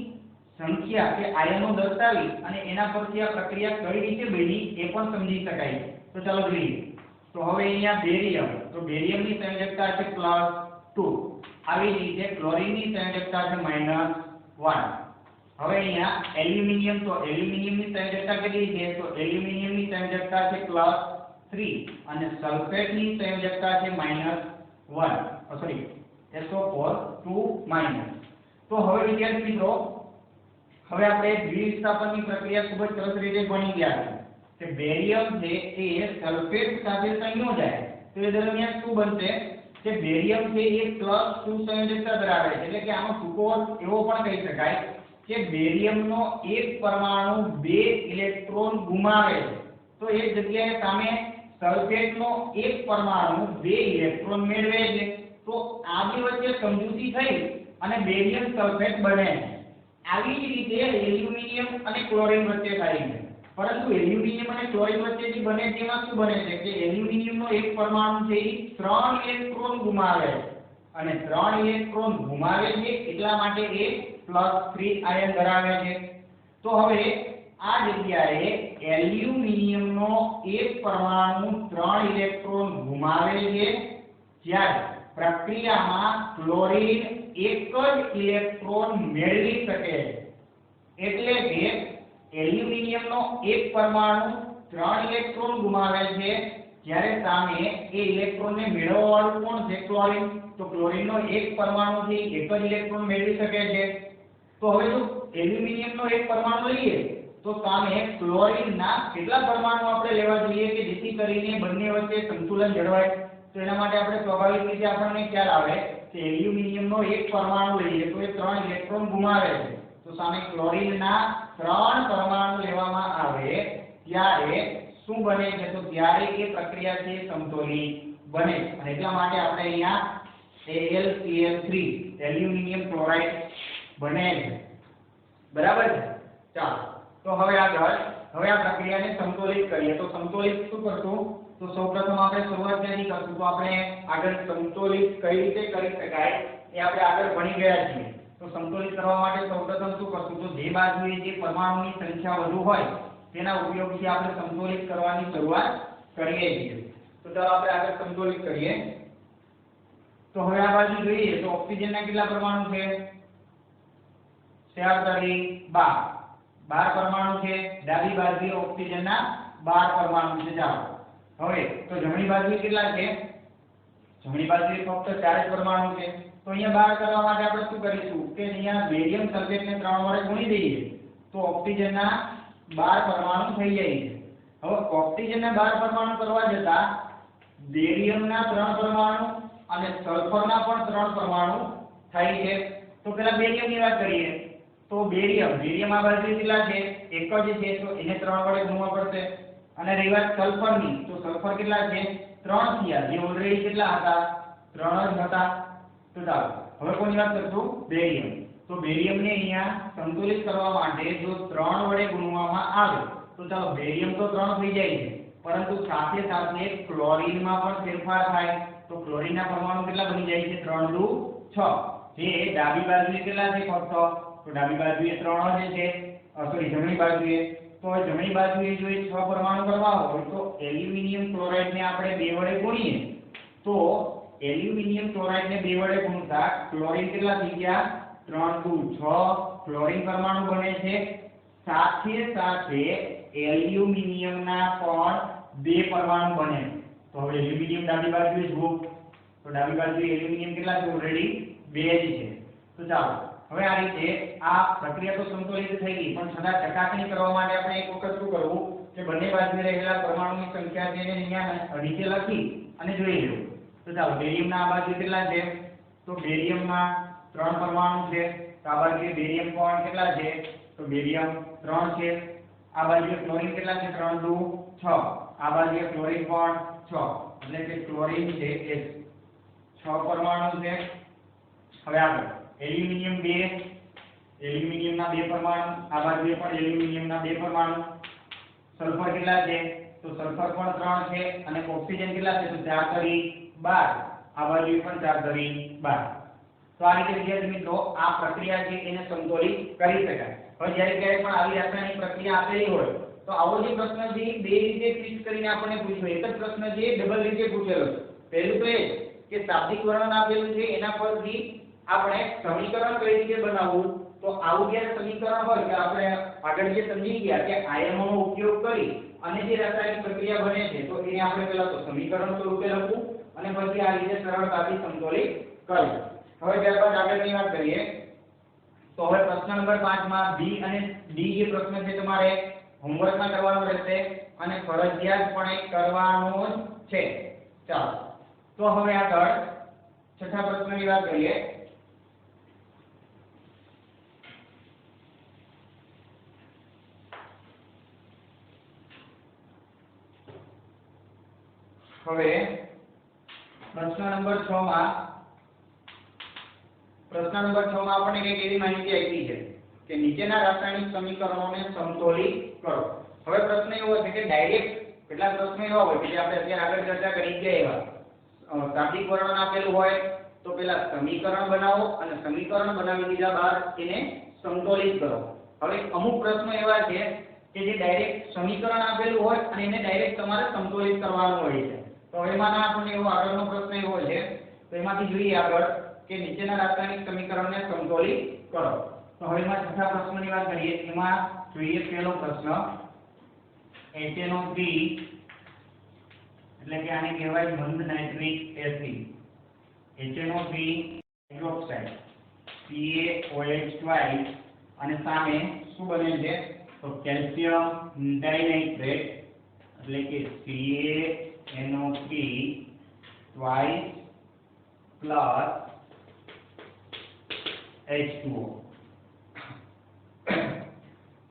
સંખ્યા કે આયનો દર્શાવી અને એના પરથી આ પ્રક્રિયા કઈ રીતે બની એ પણ સમજી શકાય. તો ચાલો જોઈએ. તો હવે અહીંયા બેરિયમ, તો બેરિયમની સંયોજકતા છે +2. આવી જ રીતે ક્લોરીનની સંયોજકતા છે -1. હવે અહીંયા એલ્યુમિનિયમ, તો એલ્યુમિનિયમની સંયોજકતા કેટલી છે? તો એલ્યુમિનિયમની સંયોજકતા છે +3 અને સલ્ફેટની સંયોજકતા છે -1. SO4 2-. તો હવે વિદ્યાર્થી મિત્રો, હવે આપણે દ્વિવિસ્થાપનની પ્રક્રિયા ખૂબ જ સરસ રીતે ભણી ગયા છે કે બેરિયમ છે એ સલ્ફેટ સાથે સંયોજાય તો એ દરમિયાન શું બનશે કે બેરિયમ છે એ +2 સંયોજકતા ધરાવે છે. એટલે કે આનો ટૂંકો અર્થ એવો પણ કહી શકાય કે બેરિયમનો એક પરમાણુ 2 ઇલેક્ટ્રોન ગુમાવે છે તો એ જગ્યાએ સામે સલ્ફેટનો એક પરમાણુ 2 ઇલેક્ટ્રોન મેળવે છે. તો આ બે વચ્ચે સમજૂતી થઈ અને બેરિયમ સલ્ફેટ બને છે. આવી જ રીતે એલ્યુમિનિયમ અને ક્લોરીન વચ્ચે થાય છે. પરંતુ એલ્યુમિનિયમ અને ક્લોરીન વચ્ચે જે બને તેમાં શું બને છે કે એલ્યુમિનિયમનો એક પરમાણુ છે એ 3 ઇલેક્ટ્રોન ગુમાવે છે અને 3 ઇલેક્ટ્રોન ગુમાવે છે એટલા માટે એ +3 આયન ધરાવે છે. તો હવે આ જગ્યાએ એલ્યુમિનિયમનો એક પરમાણુ 3 ઇલેક્ટ્રોન ગુમાવે છે જ્યારે પ્રક્રિયામાં ક્લોરીન એક જ ઇલેક્ટ્રોન મેળવી શકે છે. એટલે કે એલ્યુમિનિયમનો એક પરમાણુ 3 ઇલેક્ટ્રોન ગુમાવે છે જ્યારે સામે એ ઇલેક્ટ્રોનને મેળવવાવાળું કોણ છે? ક્લોરીન. તો ક્લોરીનનો એક પરમાણુ છે એક જ ઇલેક્ટ્રોન મેળવી શકે છે. તો હવે જો એલ્યુમિનિયમનો એક પરમાણુ લઈએ તો સામે ક્લોરીનના કેટલા પરમાણુ આપણે લેવા જોઈએ કે જેથી કરીને બંને વચ્ચે સંતુલન જળવાય? તો એના માટે આપણે સ્વાભાવિક રીતે આપણને ખ્યાલ આવે કે એલ્યુમિનિયમનો એક પરમાણુ લઈએ તો એ 3 ઇલેક્ટ્રોન ગુમાવે છે. તો સામે ક્લોરીનના 3 પરમાણુ લેવામાં આવે ત્યારે શું બને છે? તો ત્યારે એ પ્રક્રિયા છે સમતોલિત બને અને એટલા માટે આપણે અહીંયા AlCl3 એલ્યુમિનિયમ ક્લોરાઇડ બને છે. બરાબર છે? ચાલો તો હવે આગળ હવે આ પ્રક્રિયાને સમતોલિત કરીએ. તો સમતોલિત શું કરશું? તો સૌપ્રથમ આપણે શરૂઆત ક્યાંથી કરશું? તો આપણે આગળ સમતોલિત કઈ રીતે કરી શકાય એ આપણે આગળ ભણી ગયા છીએ. તો સમતોલિત કરવા માટે સૌપ્રથમ શું કરશું? તો જે બાજુએ જે પરમાણુની સંખ્યા વધુ હોય તેના ઉપયોગથી આપણે સમતોલિત કરવાની શરૂઆત કરીએ છીએ. તો ચાલો આપણે આગળ સમતોલિત કરીએ. તો હવે આ બાજુ જોઈએ તો ઓક્સિજનના કેટલા પરમાણુ છે? 4 તરી 12 પરમાણુ છે. ડાબી બાજુએ ઓક્સિજનના 12 પરમાણુ છે. ચાલો હવે તો જમણી બાજુએ કેટલા છે? જમણી બાજુએ ફક્ત 4 જ પરમાણુ છે, તો અહીંયા બહાર કરવા માટે આપણે શું કરીશું કે અહીંયા બેરિયમ સલ્ફેટને 3 વડે ગુણી દઈએ તો ઓક્સિજનના 12 પરમાણુ થઈ જાય છે. હવે ઓક્સિજનના 12 પરમાણુ કરવા જતા બેરિયમના 3 પરમાણુ અને સલ્ફરના પણ 3 પરમાણુ થાય છે. તો પહેલા બેરિયમની વાત કરીએ તો બેરિયમ આ બાજુ કેટલા છે? એક જ છે, તો એને 3 વડે ગુણવા પડશે. અને રહી વાત સલ્ફરની, તો સલ્ફર કેટલા છે? 3 થયા, જે ઓલરેડી કેટલા હતા? 3 જ હતા. તો ચાલો હવે કોની વાત કરશું? બેરિયમ. તો બેરિયમને અહીંયા સંતુલિત કરવા માટે જો 3 વડે ગુણવામાં આવે તો ચાલો બેરિયમ તો 3 થઈ જાય છે, પરંતુ સાથે સાથે ક્લોરીનમાં પણ ફેરફાર થાય. તો ક્લોરીનના પરમાણુ કેટલા બની જાય છે? 3 દુ 6. જે ડાબી બાજુએ કેટલા છે ફક્ત? તો ડાબી બાજુએ 3 જ છે, સોરી જમણી બાજુએ. તો જમણી બાજુએ જો 6 પરમાણુ કરવા હોય તો એલ્યુમિનિયમ ક્લોરાઇડને આપણે 2 વડે ગુણીએ તો એલ્યુમિનિયમ ક્લોરાઇડને 2 વડે ગુણતા ક્લોરીન કેટલા થઈ ગયા? 3 દુ 6 ક્લોરીન પરમાણુ બને છે. સાથે સાથે એલ્યુમિનિયમના પણ 2 પરમાણુ બને. તો હવે એલ્યુમિનિયમ ડાબી બાજુએ જુઓ તો ડાબી બાજુએ એલ્યુમિનિયમ કેટલા છે? ઓલરેડી 2 જ છે. તો ચાલો હવે આ રીતે આ પ્રક્રિયા તો સંતુલિત થઈ ગઈ, પણ છતાં ચકાસણી કરવા માટે આપણે એક વખત શું કરવું કે બંને બાજુએ રહેલા પરમાણુની સંખ્યા જેને અહીંયા નીચે લખી અને જોઈ લેવું. તો ચાલો બેરિયમના આ બાજુ કેટલા છે? તો બેરિયમમાં 3 પરમાણુ છે, તો આ બાજુએ બેરિયમ પણ કેટલા છે? તો બેરિયમ 3 છે. આ બાજુએ ક્લોરીન કેટલા છે? 3 દુ 6. આ બાજુએ ક્લોરીન પણ 6, એટલે કે ક્લોરીન છે એ 6 પરમાણુ છે. હવે આગળ એલ્યુમિનિયમ 2, એલ્યુમિનિયમના 2 પરમાણુ, આ બાજુએ પણ એલ્યુમિનિયમના 2 પરમાણુ. સલ્ફર કેટલા છે? તો સલ્ફર પણ 3 છે અને ઓક્સિજન કેટલા છે? તો 4 કરી 12. આ બાજુએ પણ 4 કરી 12. તો આ રીતે વિદ્યાર્થી મિત્રો આ પ્રક્રિયા છે એને સંતુલિત કરી શકાય. હવે જ્યારે ક્યારેય પણ આવી રાસાયણિક પ્રક્રિયા આપેલી હોય તો આવો જે પ્રશ્ન છે બે રીતે ટ્વિસ્ટ કરીને આપણને પૂછ્યો. એક જ પ્રશ્ન છે ડબલ રીતે પૂછેલો છે. પહેલું તો એ કે શાબ્દિક વર્ણન આપેલું છે એના પરથી આપણે સમીકરણ કઈ રીતે બનાવવું. તો આવું જ્યારે સમીકરણ હોય કે આપણે આગળ જે સમજી ગયા કે આયનોનો ઉપયોગ કરી અને જે રાસાયણિક પ્રક્રિયા બને છે તો એને આપણે પહેલા તો સમીકરણ સ્વરૂપે લખવું અને પછી આ રીતે સરળતાથી સંતુલિત કરવું. હવે ત્યારબાદ આગળની વાત કરીએ તો હવે પ્રશ્ન નંબર 5 માં બી અને ડી જે પ્રશ્ન છે તમારે હોમવર્કમાં કરવાનો રહેશે અને ફરજિયાતપણે કરવાનો જ છે. ચાલો તો હવે આગળ છઠ્ઠા પ્રશ્નની વાત કરીએ. હવે પ્રશ્ન નંબર 6 માં આપણને કઈક એવી માહિતી આપી છે કે નીચેના રાસાયણિક સમીકરણોને સમતોલિત કરો. હવે પ્રશ્ન એવો છે કે ડાયરેક્ટ કેટલાક પ્રશ્નો એવા હોય કે જે આપણે અત્યારે આગળ ચર્ચા કરી ગયા એવા શાબ્દિક વર્ણન આપેલું હોય તો પેલા સમીકરણ બનાવો અને સમીકરણ બનાવી દીધા બાદ એને સમતોલિત કરો. હવે અમુક પ્રશ્નો એવા છે કે જે ડાયરેક્ટ સમીકરણ આપેલું હોય અને એને ડાયરેક્ટ તમારે સમતોલિત કરવાનું હોય છે. તો એમાંના આપણને એવો આગળનો પ્રશ્ન એવો છે તો એમાંથી જોઈએ આગળ કે નીચેના રાસાયણિક સમીકરણને સમતોલિત કરો. તો હવે એમાં છઠ્ઠા પ્રશ્નની વાત કરીએ. એમાં જોઈએ પહેલો પ્રશ્ન HNO3 એટલે કે આને કહેવાય મંદ nitric acid. HNO3 hydroxide CaOH અને સામે શું બને છે તો કેલ્શિયમ ડાઇનાઇટ્રેટ એટલે કે CaNO3 twice plus H2O.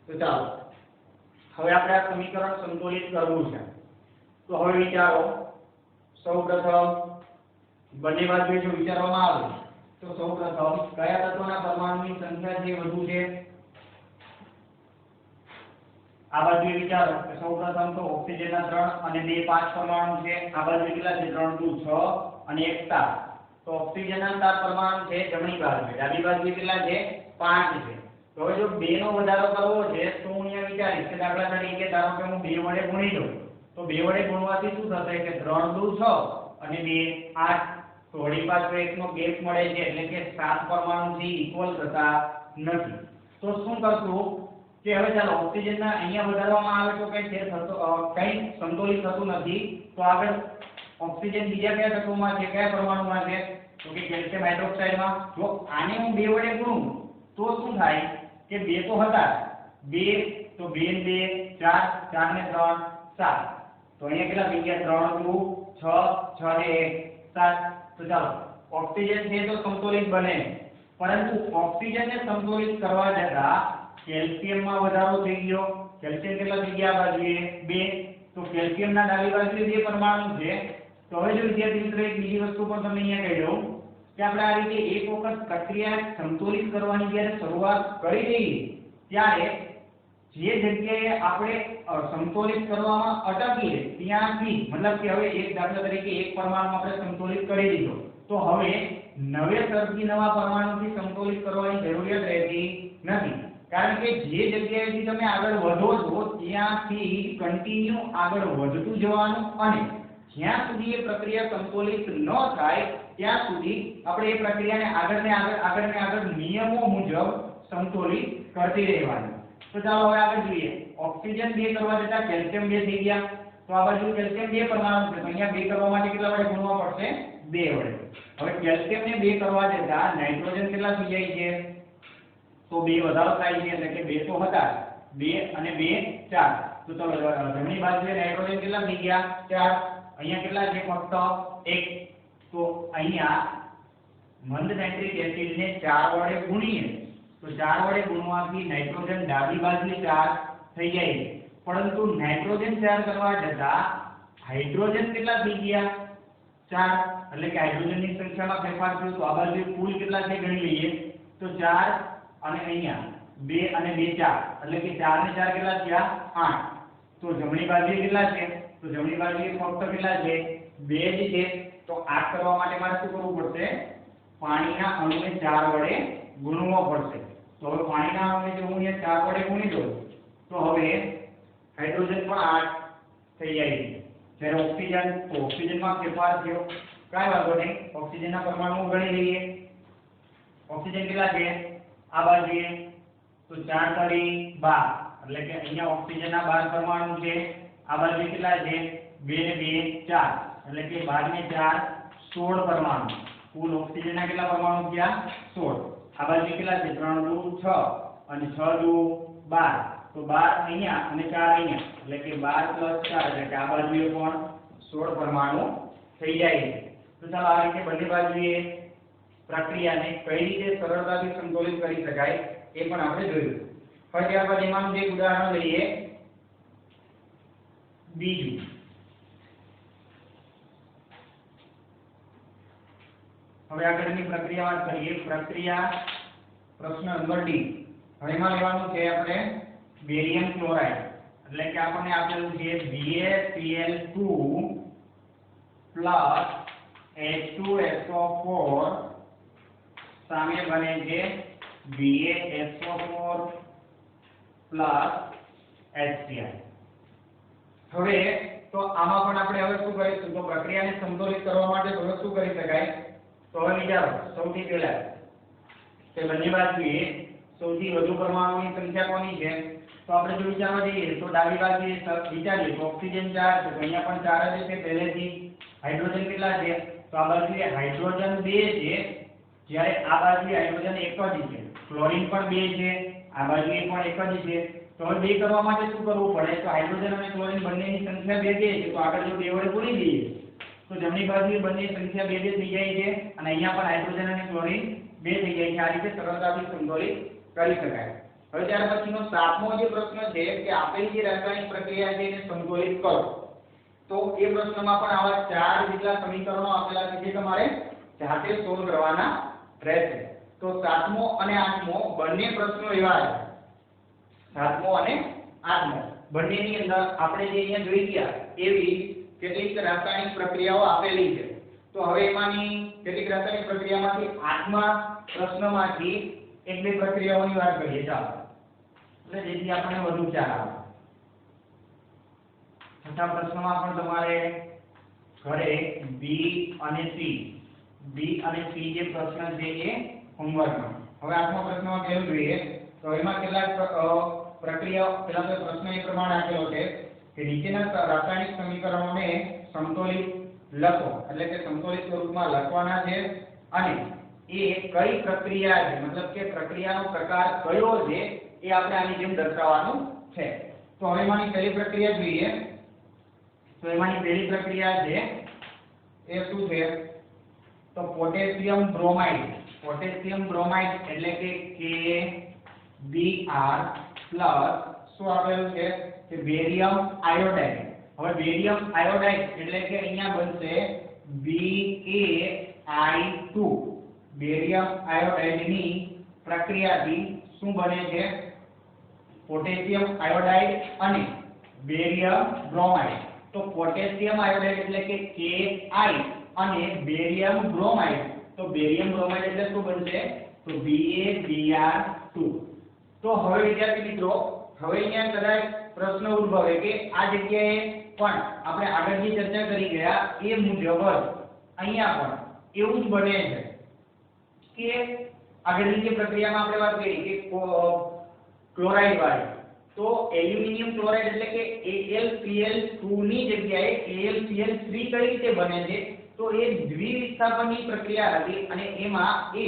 તો ચાલો હવે આપણે આ સમીકરણ સંતુલિત કરવું છે. તો હવે વિચારો સૌપ્રથમ બંને બાજુએ જો વિચારવામાં આવે તો સૌપ્રથમ કયા તત્વોના પરમાણુની સંખ્યા જે વધુ છે. આ બાજુએ વિચારો કે સૌપ્રથમ તો ઓક્સિજનના 3 અને 2 5 પરમાણુ છે. આ બાજુ કેટલા છે? 3 2 6 અને 1 7. તો ઓક્સિજનના 7 પરમાણુ છે જમણી બાજુએ. ડાબી બાજુએ કેટલા છે? 5 છે. તો હવે જો 2 નો વધારો કરવો છે તો હું અહીંયા વિચારીશ કે દાખલા તરીકે ધારો કે હું 2 વડે ગુણી દઉં તો 2 વડે ગુણવાથી શું થશે કે 3 2 6 અને 2 8. તો વળી પાછો એકનો ગેપ મળે છે એટલે કે 7 પરમાણુથી ઇક્વલ થતા નથી. તો શું કરશું કે હવે ચાલો ઓક્સિજનના અહીંયા વધારવામાં આવે તો કઈ સંતુલિત થતું નથી. તો આગળ ઓક્સિજન બીજા કયા તત્વોમાં છે, કયા પરમાણુમાં છે? તો કે કેલ્શિયમ હાઇડ્રોક્સાઇડમાં. જો આને હું 2 વડે ગુણું તો શું થાય કે 2 તો હતા 2 તો 2 ને 2 4 4 ને 3 7. તો અહીંયા કેટલા થઈ ગયા? 3 2 6 6 ને 1 7. તો ચાલો ઓક્સિજન છે તો સંતુલિત બને, પરંતુ ઓક્સિજનને સંતુલિત કરવા જતા કેલ્શિયમમાં વધારો થઈ ગયો. કેલ્શિયમ કેટલા થઈ ગયા? આ બાજુએ 2. તો કેલ્શિયમના ડાબી બાજુએ 2 પરમાણુ છે. તો હવે જો વિદ્યાર્થી મિત્રો એક બીજી વસ્તુ પણ તમને અહીંયા કહી દઉં કે આપણે આ રીતે એક વખત પ્રક્રિયા સંતુલિત કરવાની જ્યારે શરૂઆત કરી દઈએ ત્યારે જે જગ્યાએ આપણે સંતુલિત કરવામાં અટકીએ ત્યાંથી, મતલબ કે હવે એક દાખલા તરીકે એક પરમાણુ આપણે સંતુલિત કરી દીધો, તો હવે નવેસરથી નવા પરમાણુથી સંતુલિત કરવાની જરૂરિયાત રહેતી નથી. કારણ કે જે જગ્યાએથી તમે આગળ વધો છો ત્યાંથી કન્ટિન્યુ આગળ વધતું જવાનું, અને જ્યાં સુધી એ પ્રક્રિયા સંતુલિત ન થાય ત્યાં સુધી આપણે એ પ્રક્રિયાને આગળ નિયમો મુજબ સંતુલિત કરતી રહેવાની. તો ચાલો હવે આગળ જોઈએ. ઓક્સિજન 2 કરવા જતા કેલ્શિયમ 2 થઈ ગયા. તો આ બાજુ કેલ્શિયમ 2 પરમાણુ છે, તો અહીંયા 2 કરવા માટે કેટલા વડે ગુણવા પડશે? 2 વડે. હવે કેલ્શિયમને 2 કરવા જતા નાઇટ્રોજન કેટલા થઈ જાય છે? તો 2 વધારો થાય છે, એટલે કે 2 તો હતા 2 અને 2 4. તો ચલો જમણી બાજુએ નાઇટ્રોજન કેટલા થઈ ગયા? 4. અહીંયા કેટલા છે? ફક્ત 1. તો અહીંયા મંદ નાઇટ્રિક એસિડને 4 વડે ગુણીએ તો 4 વડે ગુણવાથી નાઇટ્રોજન ડાબી બાજુએ 4 થઈ જાય છે, પરંતુ નાઇટ્રોજન 4 કરવા જતા હાઇડ્રોજન કેટલા થઈ ગયા? 4. એટલે કે હાઇડ્રોજનની સંખ્યામાં ફેરફાર થયો. તો આ બાજુ કુલ કેટલા છે ગણી લઈએ તો 4 અને અહીંયા 2 અને 2 4, એટલે કે 4 ને 4 કેટલા થયા? 8. તો જમણી બાજુએ કેટલા છે? તો જમણી બાજુએ ફક્ત કેટલા છે? 2 જ છે. તો 8 કરવા માટે મારે શું કરવું પડશે? પાણીના અણુને 4 વડે ગુણવો પડશે. તો હવે પાણીના અણુને જો હું અહીંયા 4 વડે ગુણી દઉં તો હવે હાઇડ્રોજન પણ 8 થઈ જાય છે. જ્યારે ઓક્સિજનમાં ફેરફાર થયો, કાંઈ વાંધો નહીં, ઓક્સિજનના પરમાણુ ગણી લઈએ. ઓક્સિજન કેટલા છે? આ બાજુએ તો 4 તારી 12, એટલે કે અહીંયા ઓક્સિજનના 12 પરમાણુ છે. આ બાજુ કેટલા છે? 2 ને 2 4, એટલે કે 12 ને 4 16 પરમાણુ. કુલ ઓક્સિજનના કેટલા પરમાણુ થયા? 16. આ બાજુ કેટલા છે? 3 2 6 અને 6 2 12. તો 12 અહીંયા અને 4 અહીંયા, એટલે કે 12 + 4, એટલે કે આ બાજુએ પણ 16 પરમાણુ થઈ જાય છે. તો ચાલો આ રીતે બંને બાજુએ પ્રક્રિયાને કઈ રીતે સરળતાથી સંતુલિત કરી શકાય એ પણ આપણે જોયું. હવે ત્યારબાદ એમાંનું એક ઉદાહરણ લઈએ, બીજું. હવે આગળની પ્રક્રિયા વાત કરીએ. પ્રક્રિયા પ્રશ્ન નંબર D. હવે એમાં લેવાનું છે આપણે બેરિયમ ક્લોરાઇડ, એટલે કે આપણને આપેલું છે BaCl2 H2SO4 સામે બને છે BaSO4 HCl. હવે તો આમાં પણ આપણે હવે શું કરીશું? તો પ્રક્રિયાને સંતુલિત કરવા માટે હવે શું કરી શકાય? તો હવે વિચારો, સૌથી પહેલા કે બંને બાજુએ સૌથી વધુ પરમાણુની સંખ્યા કોની છે? તો આપણે જો વિચારવા જઈએ તો ડાબી બાજુએ વિચારીએ તો ઓક્સિજન 4 છે, તો અહીંયા પણ 4 જ છે પહેલેથી. હાઇડ્રોજન કેટલા છે? તો આ બાજુએ હાઇડ્રોજન 2 છે, જ્યારે આ બાજુએ હાઇડ્રોજન 1 જ છે. ક્લોરીન પણ 2 છે, આ બાજુએ પણ 1 જ છે. તો હવે 2 કરવા માટે શું કરવું પડે? તો હાઇડ્રોજન અને ક્લોરીન બંનેની સંખ્યા 2 છે, તો આગળ જો 2 વડે ગુણી દઈએ તો જમણી બાજુએ બંને સંખ્યા 2 થઈ જાય છે, અને અહીંયા પણ હાઇડ્રોજન અને ક્લોરીન 2 થઈ જાય છે. આ રીતે સરળતાથી સંતુલિત કરી શકાય. હવે ત્યાર પછીનો 7મો જે પ્રશ્ન છે કે આપેલી જે રાસાયણિક પ્રક્રિયા છે એને સંતુલિત કરો. તો એ પ્રશ્નમાં પણ આવા 4 જેટલા સમીકરણો આપેલા છે જે તમારે જાતે સોલ્વ કરવાના રહેશે. તો 7મો અને 8મો બંને પ્રશ્નો એવા છે. 7મો અને 8મો બંનેની અંદર આપણે જે અહીંયા જોઈ ગયા એવી કેટલીક રાસાયણિક પ્રક્રિયાઓ આપેલી છે. તો હવે એમાંની કેટલીક રાસાયણિક પ્રક્રિયામાંથી 8મા પ્રશ્નમાંથી એક બે પ્રક્રિયાઓની વાત કરીએ. ચાલો, એટલે જેથી આપણને વધુ ખ્યાલ આવે. છઠ્ઠા પ્રશ્નમાં પણ તમારે ઘરે B અને C જે પ્રશ્ન છે એ હોમવર્કમાં. હવે 8મા પ્રશ્નમાં કેવું જોઈએ? તો એમાં કેટલાક પ્રક્રિયાઓ, પહેલા તો પ્રશ્ન એ પ્રમાણે આપેલો છે કે નીચેના રાસાયણિક સમીકરણોને સંતુલિત લખો, એટલે કે સમતોલિત સ્વરૂપમાં લખવાના છે અને એ કઈ પ્રક્રિયા છે, મતલબ કે પ્રક્રિયાનો પ્રકાર કયો છે એ આપણે આની જેમ દર્શાવવાનું છે. તો હવે એમાંની પહેલી પ્રક્રિયા જોઈએ. તો એમાંની પહેલી પ્રક્રિયા છે એ શું છે? તો પોટેશિયમ બ્રોમાઇડ. પોટેશિયમ બ્રોમાઇડ એટલે કે KBr પ્લસ શું આપેલું છે કે બેરિયમ આયોડાઇડ. હવે બેરિયમ આયોડાઇડ એટલે કે અહીંયા બનશે BaI2. બેરિયમ આયોડાઇડ ની પ્રક્રિયાથી શું બને છે? પોટેશિયમ આયોડાઇડ અને બેરિયમ બ્રોમાઇડ. તો પોટેશિયમ આયોડાઇડ એટલે કે Ki અને બેરિયમ બ્રોમાઇડ. તો બેરિયમ બ્રોમાઇડ એટલે શું બનશે? તો BaBr2. તો હવે વિદ્યાર્થી મિત્રો, હવે અહીંયા કદાચ પ્રશ્ન ઉદ્ભવે કે આ જગ્યાએ પણ આપણે આગળ જે ચર્ચા કરી ગયા એ મુજબ જ અહીંયા પણ એવું જ બને છે કે આગળની જે પ્રક્રિયામાં આપણે વાત કરી કે ક્લોરાઇડ વાળી, તો એલ્યુમિનિયમ ક્લોરાઇડ એટલે કે AlCl2 ની જગ્યાએ AlCl3 કઈ રીતે બને છે? તો એ દ્વિવિસ્થાપનની પ્રક્રિયા હતી અને એમાં એ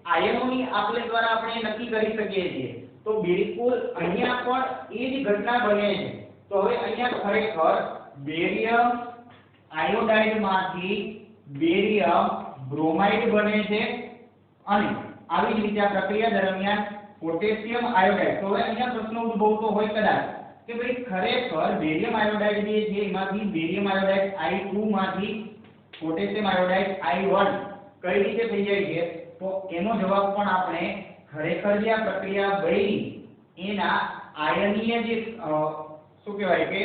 આયનોની આપલે દ્વારા આપણે નક્કી કરી શકીએ છીએ. તો બિલકુલ અહીંયા પણ એ જ ઘટના બને છે. તો હવે અહીંયા ખરેખર બેરિયમ આયોડાઇડમાંથી બેરિયમ બ્રોમાઇડ બને છે અને આવી જ રીતે આ પ્રક્રિયા દરમિયાન પોટેશિયમ આયોડાઇડ. તો હવે અહીંયા પ્રશ્ન ઉદ્ભવતો હોય કદાચ કે ભાઈ ખરેખર બેરિયમ આયોડાઇડ જે છે એમાંથી બેરિયમ આયોડાઇડ I2 માંથી પોટેશિયમ આયોડાઇડ I1 કઈ રીતે થઈ જાય છે? તો એનો જવાબ પણ આપણે ખરેખર જે આ પ્રક્રિયા બની એના આયનીય જે શું કહેવાય કે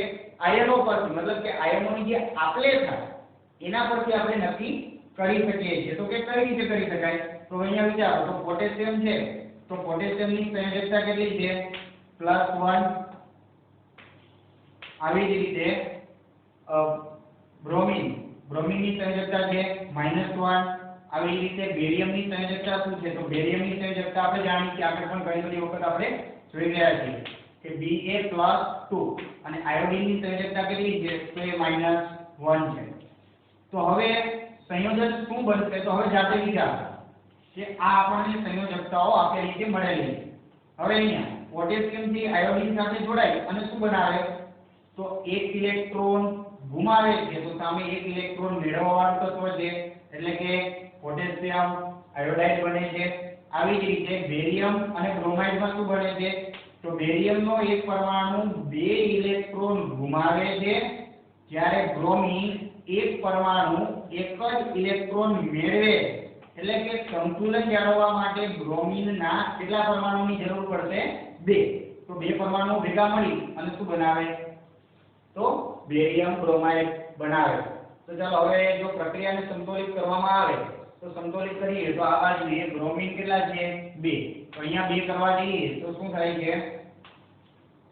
આયનો પરથી, મતલબ કે આયનોની જે આપલે થાય એના પરથી આપણે નક્કી કરી શકીએ છીએ. તો કે કઈ રીતે કરી શકાય? તો અહીંયા વિચારો, તો પોટેશિયમ છે તો પોટેશિયમની સંયોજકતા કેટલી છે? +1. આવી જ રીતે બ્રોમિનની સંયોજકતા છે -1. આવી રીતે બેરિયમની સંયોજકતા શું છે? તો બેરિયમની સંયોજકતા આપણે જાણીએ છીએ, આપણે પણ ઘણી બધી વખત આપણે જોઈ રહ્યા છીએ કે Ba+2 અને આયોડિનની સંયોજકતા કેટલી છે? તો એ -1 છે. તો હવે સંયોજન શું બનશે? તો હવે જાતે વિચારો કે આ આપણને સંયોજકતાઓ આપેલી છે, મળેલી. હવે અહીંયા પોટેશિયમ થી આયોડિન સાથે જોડાય અને શું બનાવે? તો એક ઇલેક્ટ્રોન ગુમાવે છે, તો સામે એક ઇલેક્ટ્રોન મેળવવાનું તત્વ છે એટલે કે પોટેશિયમ આયોડાઇડ બને છે. આવી જ રીતે બેરિયમ અને બ્રોમાઇડમાં શું બને છે? તો બેરિયમનો એક પરમાણુ 2 ઇલેક્ટ્રોન ગુમાવે છે, જ્યારે બ્રોમિન એક પરમાણુ 1 જ ઇલેક્ટ્રોન મેળવે. એટલે કે સંતુલન જાળવવા માટે બ્રોમિનના કેટલા પરમાણુની જરૂર પડશે? 2. તો 2 પરમાણુ ભેગા મળી અને શું બનાવે? તો બેરિયમ બ્રોમાઇડ બનાવે. તો ચાલો હવે જો પ્રક્રિયાને સંતુલિત કરવામાં આવે તો સંતુલિત કરીએ તો આ બાજુએ બ્રોમિન કેટલા છે? 2. તો અહીંયા 2 કરવા જઈએ તો શું થાય છે?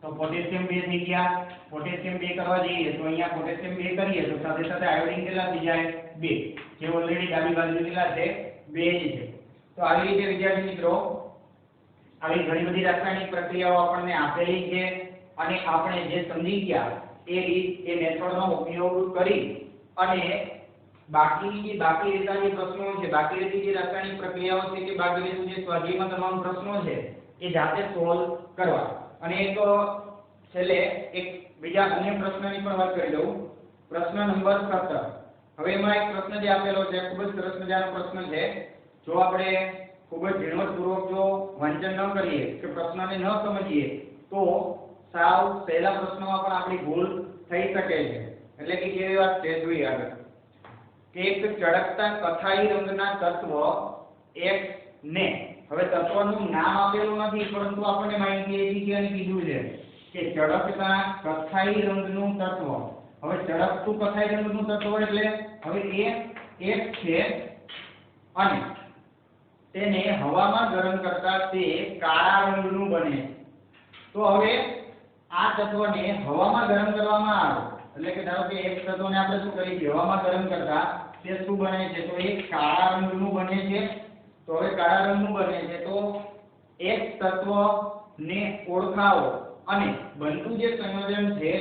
તો પોટેશિયમ 2 થઈ ગયા. પોટેશિયમ 2 કરવા જઈએ તો અહીંયા પોટેશિયમ 2 કરીએ તો સાથે સાથે આયોડિન કેટલા થઈ જાય? 2. જે ઓલરેડી ડાબી બાજુ કેટલા છે? 2 જ છે. તો આવી રીતે વિદ્યાર્થી મિત્રો આવી ઘણી બધી રાસાયણિક પ્રક્રિયાઓ આપણને આપેલી છે અને આપણે જે સમજી ગયા એ મેથડનો ઉપયોગ કરી અને બાકી રહેતા જે પ્રશ્નો છે, બાકી રહેતી જે રાસાયણિક પ્રક્રિયાઓ છે કે બાકી રહેતું જે સ્વાધ્યાયમાં તમામ પ્રશ્નો છે એ જાતે સોલ્વ કરવા. અને એક છેલ્લે એક બીજા અન્ય પ્રશ્નની પણ વાત કરી દઉં. પ્રશ્ન નંબર 17. હવે એમાં એક પ્રશ્ન જે આપેલો છે ખૂબ જ સરસ મજાનો પ્રશ્ન છે. જો આપણે ખૂબ જ ઝીણવટપૂર્વક જો વાંચન ન કરીએ કે પ્રશ્નને ન સમજીએ તો સાવ પહેલા પ્રશ્નમાં પણ આપણી ભૂલ થઈ શકે છે. એટલે કે કેવી વાત છે જોઈએ આગળ કે એક ચળકતા કથાઈ રંગના તત્વ X ને, હવે તત્વનું નામ આપેલું નથી પરંતુ આપણને માહિતી એવી છે અને કીધું છે કે ચળકતા કથાઈ રંગનું તત્વ. હવે ચળકતું કથાઈ રંગનું તત્વ એટલે હવે એ X છે અને તેને હવામાં ગરમ કરતા તે કાળા રંગનું બને. તો હવે આ તત્વને હવામાં ગરમ કરવામાં આવે એટલે કે ધારો કે એક તત્વને આપણે શું કરી છે? હવામાં ગરમ કરતા તે શું બને છે? તો એક કાળા રંગનું બને છે. તો હવે કાળા રંગનું બને છે તો એક તત્વને ઓળખાવો અને બનતું જે સંયોજન છે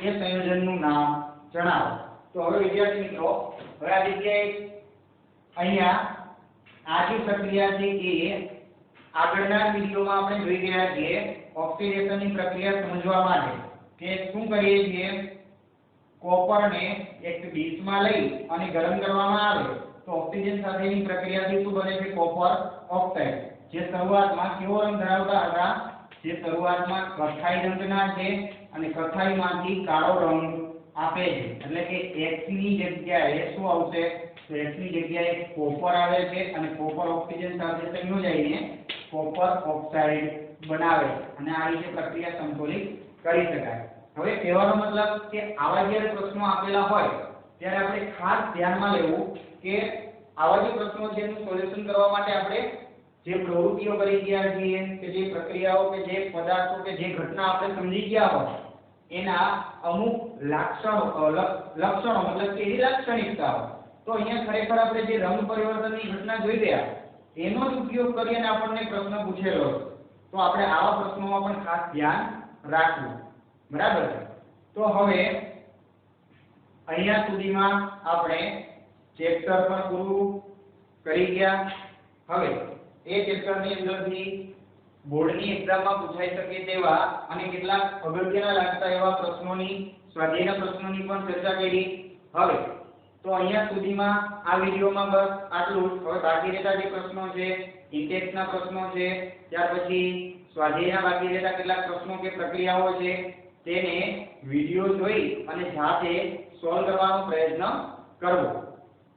એ સંયોજનનું નામ જણાવો. તો હવે વિદ્યાર્થી મિત્રો હવે આ જગ્યાએ અહીંયા આ જે પ્રક્રિયા છે એ આગળના વિડિયોમાં આપણે જોઈ ગયા છીએ ઓક્સિડેશનની પ્રક્રિયા સમજવા માટે કે શું કરીએ છીએ કોપરને એક ડીશમાં લઈ અને ગરમ કરવામાં આવે તો ઓક્સિજન સાથેની પ્રક્રિયાથી શું બને છે કોપર ઓક્સાઇડ જે શરૂઆતમાં કેવો રંગ ધરાવતા હતા જે શરૂઆતમાં કથ્થાઈ રંગના છે અને કથ્થાઈમાંથી કાળો રંગ આપે છે એટલે કે X ની જગ્યાએ શું આવશે તો X ની જગ્યાએ કોપર આવે છે અને કોપર ઓક્સિજન સાથે સંયોજાઈને કોપર ઓક્સાઇડ બનાવે છે અને આ રીતે પ્રક્રિયા સંતુલિત કરી શકાય હવે કહેવાનો મતલબ કે આવા જ્યારે પ્રશ્નો આપેલા હોય ત્યારે આપણે ખાસ ધ્યાનમાં લેવું કે આવા જે પ્રશ્નો છે એનું સોલ્યુશન કરવા માટે આપણે જે પ્રવૃત્તિઓ કરી ગયા છીએ કે જે પ્રક્રિયાઓ કે જે પદાર્થો કે જે ઘટના આપણે સમજી ગયા હોય એના અમુક લક્ષણો મતલબ કે એની લાક્ષણિકતાઓ તો અહીંયા ખરેખર આપણે જે રંગ પરિવર્તનની ઘટના જોઈ ગયા એનો જ ઉપયોગ કરીને આપણને પ્રશ્ન પૂછેલો તો આપણે આવા પ્રશ્નોમાં પણ ખાસ ધ્યાન રાખવું બરાબર તો હવે અહીંયા સુધીમાં આપણે ચેપ્ટર પણ પૂરું કરી ગયા હવે એ ચેપ્ટરની અંદરથી બોર્ડની એક્ઝામમાં પૂછાઈ શકે તેવા અને કેટલાક અગત્યના લાગતા એવા પ્રશ્નોની સ્વાધ્યાયના પ્રશ્નોની પણ ચર્ચા કરી હવે તો અહીંયા સુધીમાં આ વિડિયોમાં બસ આટલું જ હવે બાકી રહેતા જે પ્રશ્નો છે ઇન્ટેક્સના પ્રશ્નો છે ત્યાર પછી સ્વાધ્યાયના બાકી રહેતા કેટલાક પ્રશ્નો કે પ્રક્રિયાઓ છે તેને વિડિયો જોઈ અને જાતે સોલ્વ કરવાનો પ્રયત્ન કરવો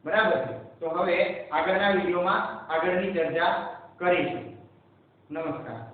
બરાબર છે તો હવે આગળના વિડિયોમાં આગળની ચર્ચા કરીશું નમસ્કાર